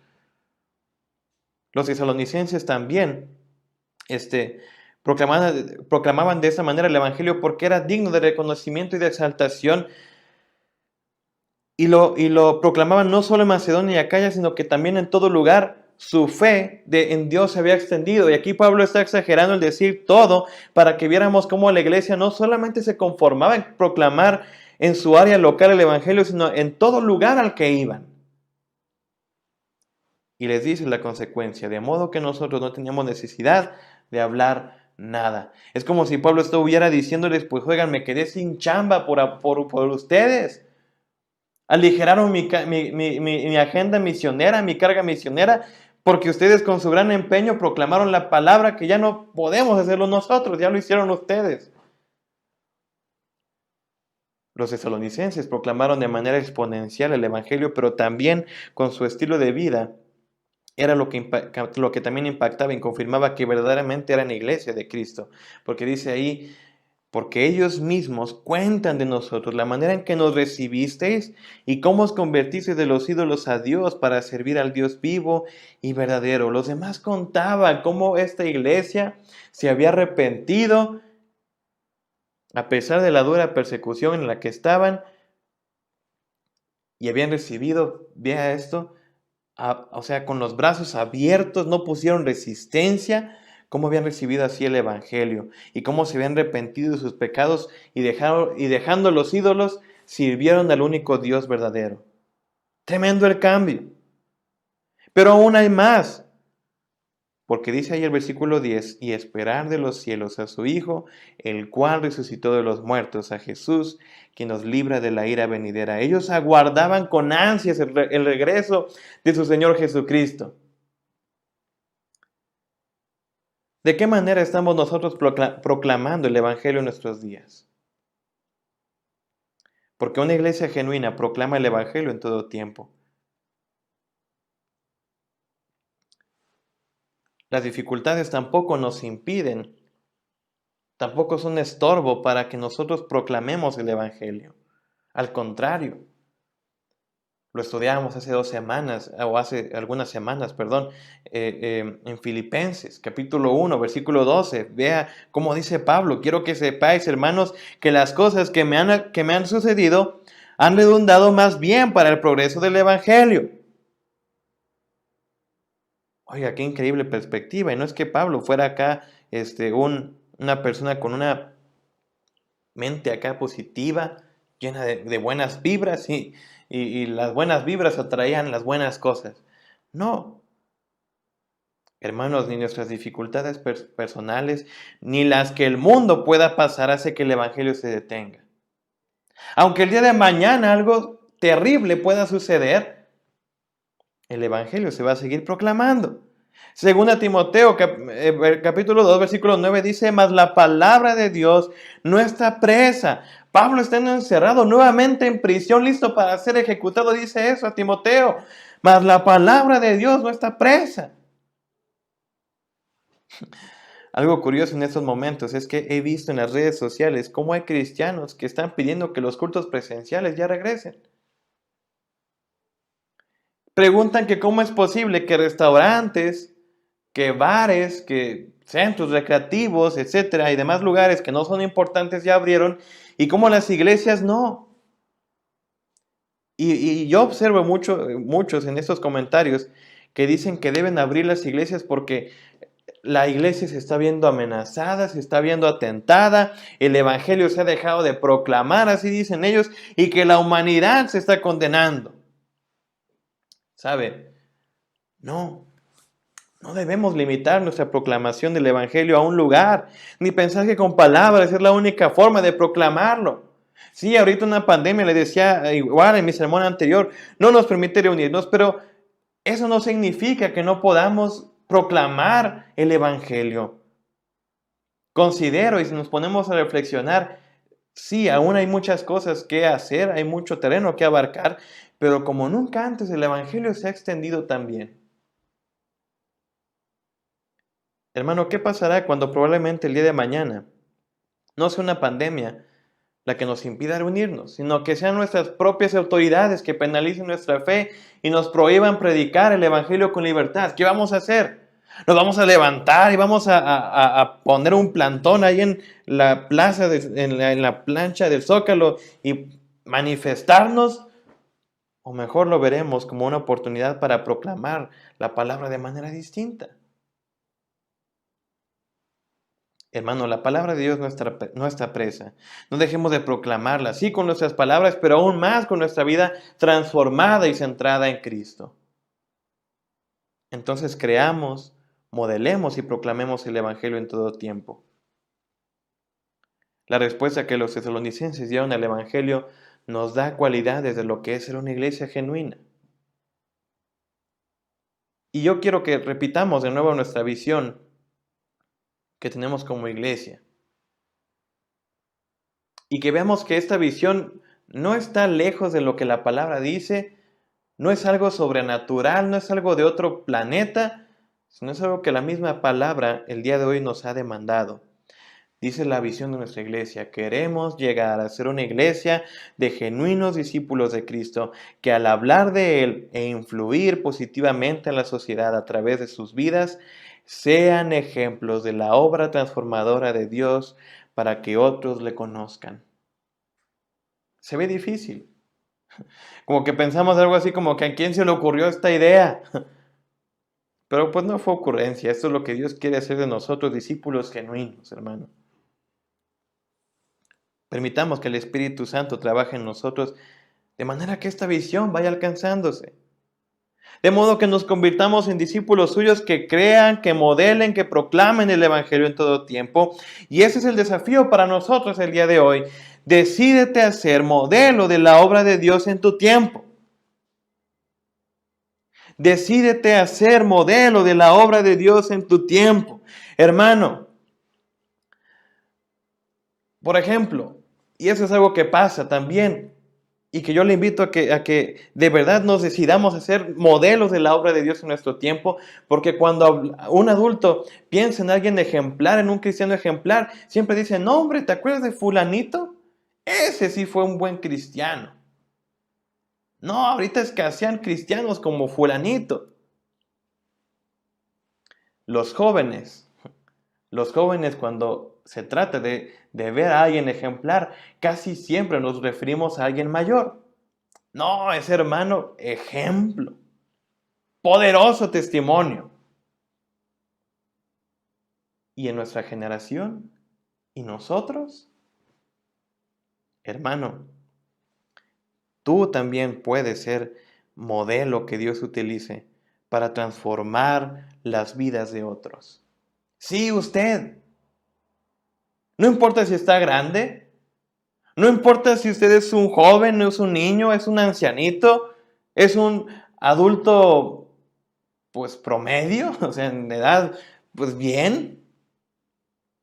Los tesalonicenses también proclamaban de esta manera el Evangelio porque era digno de reconocimiento y de exaltación. Y lo proclamaban no solo en Macedonia y Acaya, sino que también en todo lugar. Su fe en Dios se había extendido. Y aquí Pablo está exagerando el decir todo para que viéramos cómo la iglesia no solamente se conformaba en proclamar en su área local el Evangelio, sino en todo lugar al que iban. Y les dice la consecuencia, de modo que nosotros no teníamos necesidad de hablar nada. Es como si Pablo estuviera diciéndoles, pues oigan, me quedé sin chamba por ustedes. Aligeraron mi agenda misionera, mi carga misionera, porque ustedes con su gran empeño proclamaron la palabra que ya no podemos hacerlo nosotros, ya lo hicieron ustedes. Los tesalonicenses proclamaron de manera exponencial el Evangelio, pero también con su estilo de vida era lo que también impactaba y confirmaba que verdaderamente eran iglesia de Cristo. Porque dice ahí, porque ellos mismos cuentan de nosotros la manera en que nos recibisteis y cómo os convertisteis de los ídolos a Dios para servir al Dios vivo y verdadero. Los demás contaban cómo esta iglesia se había arrepentido a pesar de la dura persecución en la que estaban y habían recibido, vea esto, con los brazos abiertos, no pusieron resistencia. Cómo habían recibido así el Evangelio y cómo se habían arrepentido de sus pecados y dejando los ídolos, sirvieron al único Dios verdadero. Tremendo el cambio. Pero aún hay más. Porque dice ahí el versículo 10, y esperar de los cielos a su Hijo, el cual resucitó de los muertos, a Jesús, quien nos libra de la ira venidera. Ellos aguardaban con ansias el regreso de su Señor Jesucristo. ¿De qué manera estamos nosotros proclamando el Evangelio en nuestros días? Porque una iglesia genuina proclama el Evangelio en todo tiempo. Las dificultades tampoco nos impiden, tampoco son estorbo para que nosotros proclamemos el Evangelio. Al contrario, lo estudiábamos hace algunas semanas, en Filipenses, capítulo 1, versículo 12. Vea cómo dice Pablo, quiero que sepáis, hermanos, que las cosas que me han sucedido han redundado más bien para el progreso del Evangelio. Oiga, qué increíble perspectiva. Y no es que Pablo fuera acá una persona con una mente acá positiva, llena de buenas vibras y las buenas vibras atraían las buenas cosas. No. Hermanos, ni nuestras dificultades personales, ni las que el mundo pueda pasar hace que el Evangelio se detenga. Aunque el día de mañana algo terrible pueda suceder, el Evangelio se va a seguir proclamando. Según Timoteo, capítulo 2, versículo 9 dice, mas la palabra de Dios no está presa. Pablo está encerrado nuevamente en prisión, listo para ser ejecutado, dice eso a Timoteo. Mas la palabra de Dios no está presa. Algo curioso en estos momentos es que he visto en las redes sociales cómo hay cristianos que están pidiendo que los cultos presenciales ya regresen. Preguntan que cómo es posible que restaurantes, que bares, que centros recreativos, etcétera, y demás lugares que no son importantes ya abrieron, y cómo las iglesias no. Y yo observo muchos en estos comentarios que dicen que deben abrir las iglesias porque la iglesia se está viendo amenazada, se está viendo atentada, el evangelio se ha dejado de proclamar, así dicen ellos, y que la humanidad se está condenando. ¿Sabe? No debemos limitar nuestra proclamación del evangelio a un lugar, ni pensar que con palabras es la única forma de proclamarlo. Sí, ahorita una pandemia, le decía igual en mi sermón anterior, no nos permite reunirnos, pero eso no significa que no podamos proclamar el evangelio. Considero, y si nos ponemos a reflexionar, sí, aún hay muchas cosas que hacer, hay mucho terreno que abarcar, pero como nunca antes el evangelio se ha extendido también. Hermano, ¿qué pasará cuando probablemente el día de mañana no sea una pandemia la que nos impida reunirnos, sino que sean nuestras propias autoridades que penalicen nuestra fe y nos prohíban predicar el evangelio con libertad? ¿Qué vamos a hacer? ¿Nos vamos a levantar y vamos a poner un plantón ahí en la plaza, en la plancha del Zócalo y manifestarnos? ¿O mejor lo veremos como una oportunidad para proclamar la palabra de manera distinta? Hermano, la palabra de Dios no está presa. No dejemos de proclamarla, sí con nuestras palabras, pero aún más con nuestra vida transformada y centrada en Cristo. Entonces creamos, modelemos y proclamemos el evangelio en todo tiempo. La respuesta que los tesalonicenses dieron al evangelio nos da cualidades de lo que es ser una iglesia genuina. Y yo quiero que repitamos de nuevo nuestra visión que tenemos como iglesia. Y que veamos que esta visión no está lejos de lo que la palabra dice, no es algo sobrenatural, no es algo de otro planeta, sino es algo que la misma palabra el día de hoy nos ha demandado. Dice la visión de nuestra iglesia: queremos llegar a ser una iglesia de genuinos discípulos de Cristo, que al hablar de Él e influir positivamente en la sociedad a través de sus vidas, sean ejemplos de la obra transformadora de Dios para que otros le conozcan. Se ve difícil. Como que pensamos algo así como que a quién se le ocurrió esta idea. Pero pues no fue ocurrencia. Esto es lo que Dios quiere hacer de nosotros, discípulos genuinos, hermano. Permitamos que el Espíritu Santo trabaje en nosotros de manera que esta visión vaya alcanzándose. De modo que nos convirtamos en discípulos suyos que crean, que modelen, que proclamen el evangelio en todo tiempo. Y ese es el desafío para nosotros el día de hoy. Decídete a ser modelo de la obra de Dios en tu tiempo. Decídete a ser modelo de la obra de Dios en tu tiempo. Hermano, por ejemplo, y eso es algo que pasa también, y que yo le invito a que de verdad nos decidamos a ser modelos de la obra de Dios en nuestro tiempo, porque cuando un adulto piensa en alguien ejemplar, en un cristiano ejemplar, siempre dice: no, hombre, ¿te acuerdas de fulanito? Ese sí fue un buen cristiano. No, ahorita escasean cristianos como fulanito. Los jóvenes cuando se trata de ver a alguien ejemplar, casi siempre nos referimos a alguien mayor. No, ese hermano, ejemplo, poderoso testimonio. ¿Y en nuestra generación? ¿Y nosotros? Hermano, tú también puedes ser modelo que Dios utilice para transformar las vidas de otros. Sí, usted. No importa si está grande, No importa si usted es un joven, es un niño, es un ancianito, es un adulto, pues promedio, o sea, en edad, pues bien.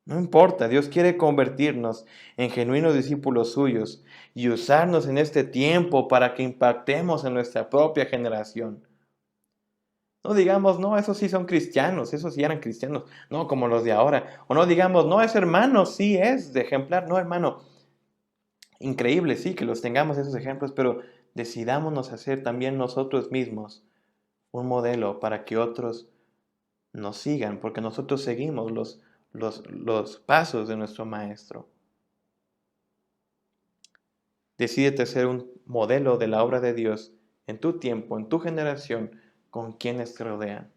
No importa, Dios quiere convertirnos en genuinos discípulos suyos y usarnos en este tiempo para que impactemos en nuestra propia generación. No digamos, no, esos sí son cristianos, esos sí eran cristianos, no como los de ahora. O no digamos, no, ese hermano sí es de ejemplar, no hermano. Increíble, sí, que los tengamos esos ejemplos, pero decidámonos hacer también nosotros mismos un modelo para que otros nos sigan, porque nosotros seguimos los pasos de nuestro Maestro. Decídete ser un modelo de la obra de Dios en tu tiempo, en tu generación, con quienes te rodean.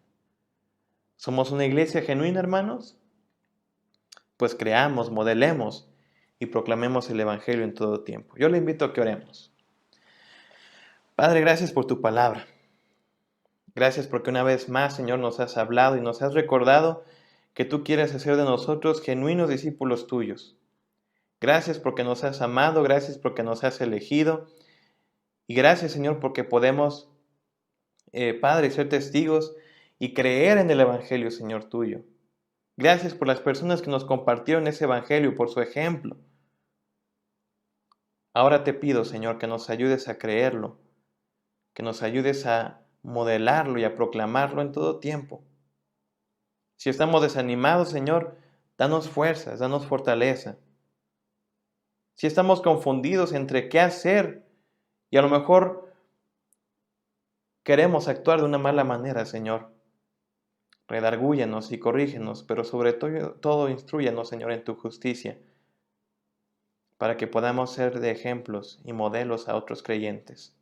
¿Somos una iglesia genuina, hermanos? Pues creamos, modelemos y proclamemos el Evangelio en todo tiempo. Yo le invito a que oremos. Padre, gracias por tu palabra. Gracias porque una vez más, Señor, nos has hablado y nos has recordado que tú quieres hacer de nosotros genuinos discípulos tuyos. Gracias porque nos has amado, gracias porque nos has elegido y gracias, Señor, porque podemos, Padre, ser testigos y creer en el Evangelio, Señor, tuyo. Gracias por las personas que nos compartieron ese Evangelio, por su ejemplo. Ahora te pido, Señor, que nos ayudes a creerlo, que nos ayudes a modelarlo y a proclamarlo en todo tiempo. Si estamos desanimados, Señor, danos fuerzas, danos fortaleza. Si estamos confundidos entre qué hacer y a lo mejor queremos actuar de una mala manera, Señor, redargúyenos y corrígenos, pero sobre todo instrúyanos, Señor, en tu justicia, para que podamos ser de ejemplos y modelos a otros creyentes.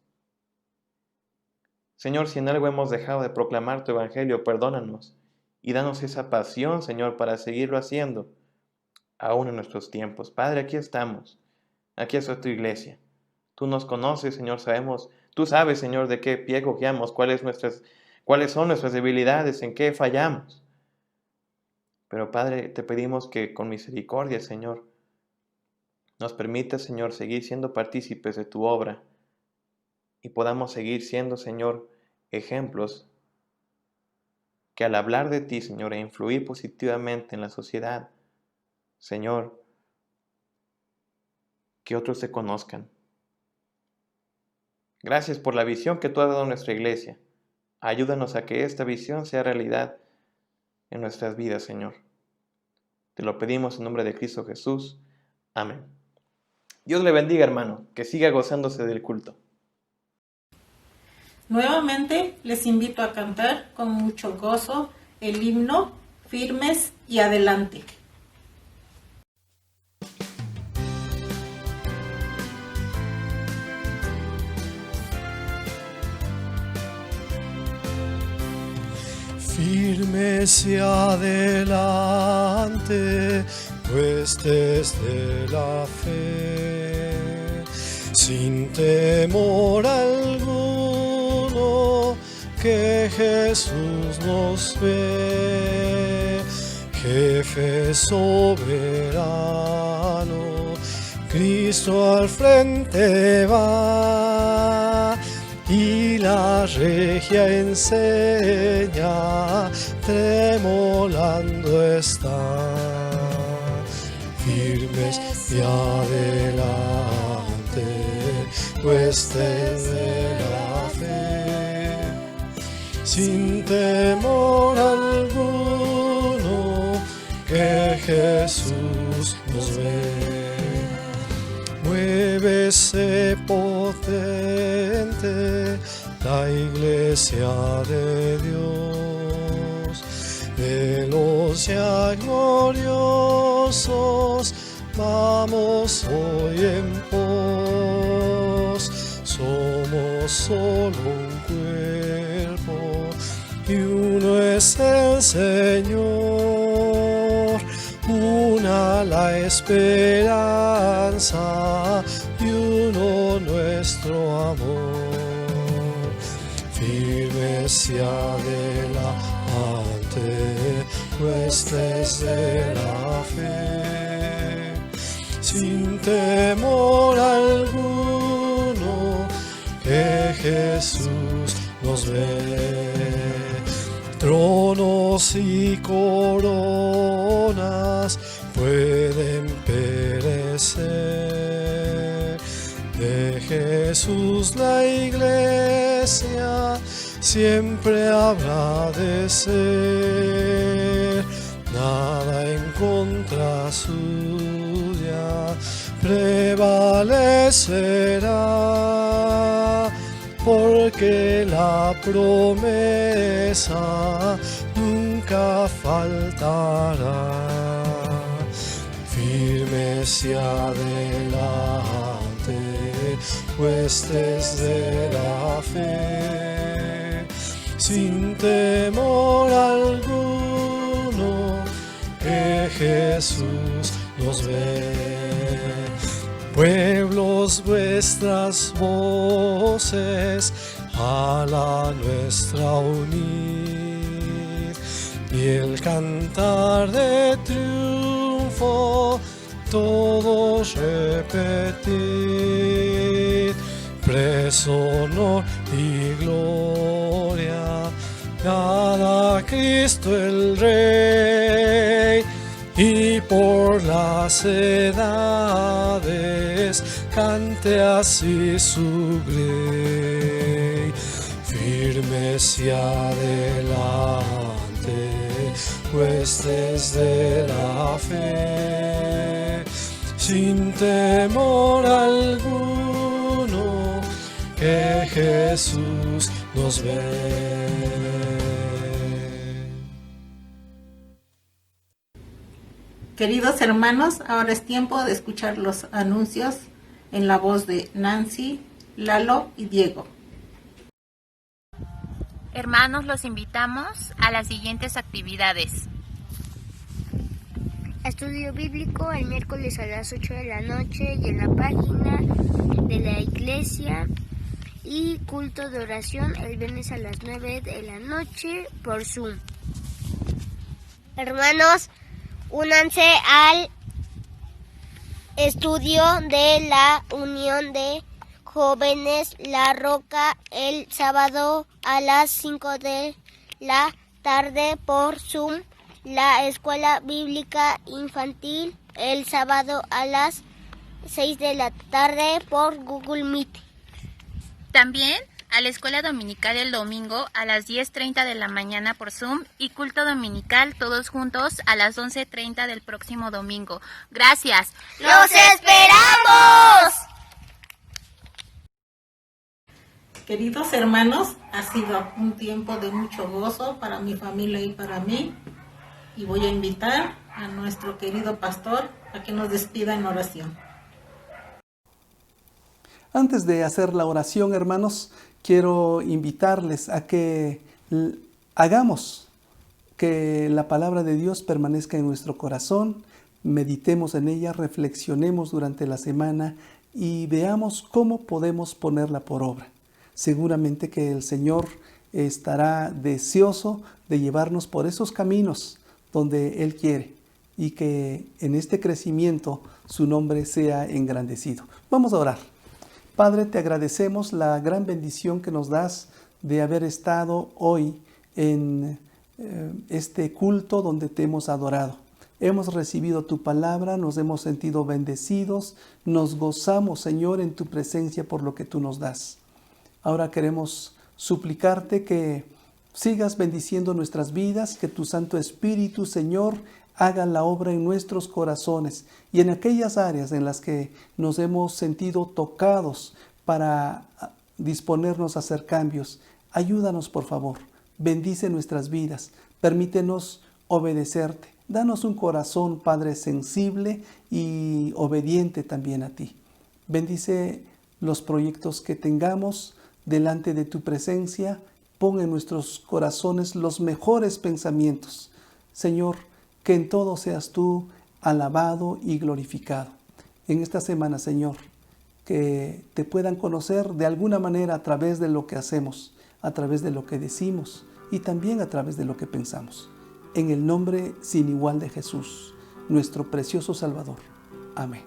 Señor, si en algo hemos dejado de proclamar tu Evangelio, perdónanos y danos esa pasión, Señor, para seguirlo haciendo, aún en nuestros tiempos. Padre, aquí estamos, aquí está tu iglesia. Tú nos conoces, Señor, tú sabes, Señor, de qué pie cojeamos, cuáles son nuestras debilidades, en qué fallamos. Pero, Padre, te pedimos que con misericordia, Señor, nos permitas, Señor, seguir siendo partícipes de tu obra y podamos seguir siendo, Señor, ejemplos que al hablar de ti, Señor, e influir positivamente en la sociedad, Señor, que otros te conozcan. Gracias por la visión que tú has dado a nuestra iglesia. Ayúdanos a que esta visión sea realidad en nuestras vidas, Señor. Te lo pedimos en nombre de Cristo Jesús. Amén. Dios le bendiga, hermano, que siga gozándose del culto. Nuevamente les invito a cantar con mucho gozo el himno Firmes y Adelante. Firmes y adelante, pues desde la fe, sin temor alguno, que Jesús nos ve, jefe soberano, Cristo al frente va, y la regia enseña, tremolando está. Firmes y adelante, pues desde la fe, sin temor alguno, que Jesús nos ve. Muévese potente la iglesia de Dios, veloz ya gloriosos, vamos hoy en pos. Somos solo un cuerpo y uno es el Señor, una la esperanza y uno nuestro amor. Firmes y adelante, pues desde la fe, sin temor alguno, que Jesús nos ve. Tronos y coronas pueden perecer, de Jesús la iglesia siempre habrá de ser. Nada en contra suya prevalecerá, porque la promesa nunca faltará. Firmes y adelante, huestes de la fe, sin temor alguno, que Jesús nos ve. Pueblos, vuestras voces a la nuestra unid, y el cantar de triunfo todos repetid. Preso honor y gloria a Cristo el Rey, y por las edades cante así su grey. Firmes y adelante, huestes de la fe, sin temor alguno, que Jesús nos ve. Queridos hermanos, ahora es tiempo de escuchar los anuncios en la voz de Nancy, Lalo y Diego. Hermanos, los invitamos a las siguientes actividades. Estudio bíblico el miércoles a las 8 de la noche y en la página de la iglesia, y culto de oración el viernes a las 9 de la noche por Zoom. Hermanos, únanse al estudio de la Unión de Jóvenes La Roca el sábado a las 5 de la tarde por Zoom. La Escuela Bíblica Infantil el sábado a las 6 de la tarde por Google Meet. También a la escuela dominical el domingo a las 10:30 de la mañana por Zoom, y culto dominical todos juntos a las 11:30 del próximo domingo. Gracias. ¡Los esperamos! Queridos hermanos, ha sido un tiempo de mucho gozo para mi familia y para mí, y voy a invitar a nuestro querido pastor a que nos despida en oración. Antes de hacer la oración, hermanos, quiero invitarles a que hagamos que la palabra de Dios permanezca en nuestro corazón, meditemos en ella, reflexionemos durante la semana y veamos cómo podemos ponerla por obra. Seguramente que el Señor estará deseoso de llevarnos por esos caminos donde Él quiere, y que en este crecimiento su nombre sea engrandecido. Vamos a orar. Padre, te agradecemos la gran bendición que nos das de haber estado hoy en este culto donde te hemos adorado. Hemos recibido tu palabra, nos hemos sentido bendecidos, nos gozamos, Señor, en tu presencia por lo que tú nos das. Ahora queremos suplicarte que sigas bendiciendo nuestras vidas, que tu Santo Espíritu, Señor, haga la obra en nuestros corazones y en aquellas áreas en las que nos hemos sentido tocados para disponernos a hacer cambios. Ayúdanos, por favor. Bendice nuestras vidas. Permítenos obedecerte. Danos un corazón, Padre, sensible y obediente también a ti. Bendice los proyectos que tengamos delante de tu presencia. Pon en nuestros corazones los mejores pensamientos. Señor, que en todo seas tú alabado y glorificado. En esta semana, Señor, que te puedan conocer de alguna manera a través de lo que hacemos, a través de lo que decimos y también a través de lo que pensamos. En el nombre sin igual de Jesús, nuestro precioso Salvador. Amén.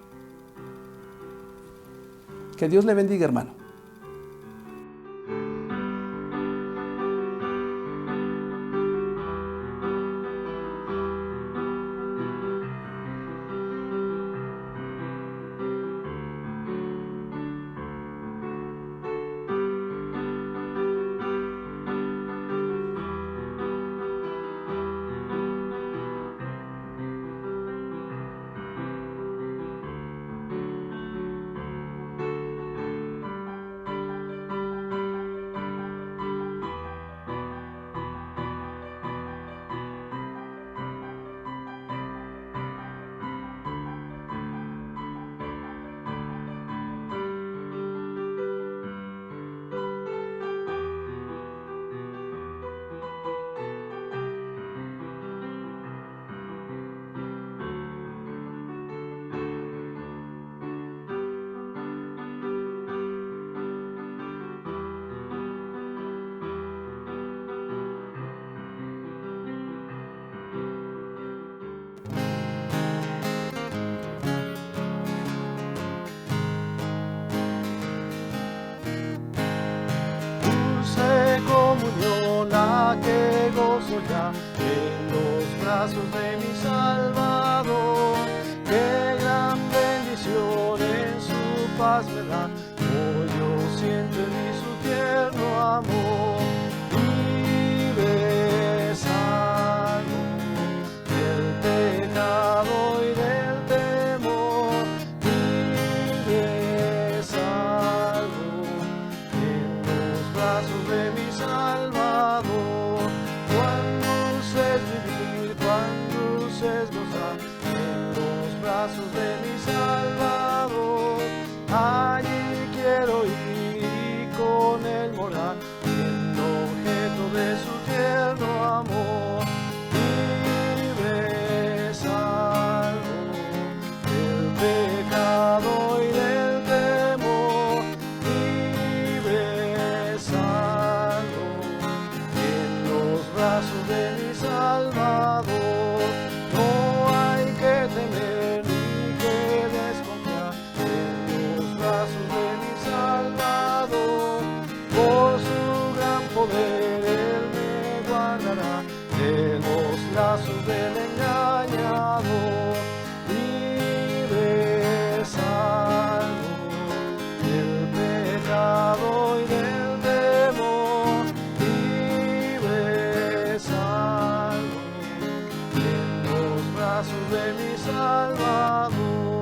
Que Dios le bendiga, hermano. Que gozo ya en los brazos de mi Salvador, qué gran bendición en su paz me da. Hoy yo siento en mí su tierno amor, libre, salvo del pecado y del temor, libre, salvo en los brazos de mi Salvador. Cuán dulce es gozar en los brazos de mi Salvador. Allí quiero ir y con él morar, siendo objeto de su tierno amor. Libre, salvo del pecado y del temor. Libre, salvo en los brazos de mi Salvador. No hay que temer ni que desconfiar en los brazos de mi Salvador. Por su gran poder Él me guardará de los lazos del engañador. Libre, salvo del pecado y del temor. Libre, salvo en los brazos de mi Salvador.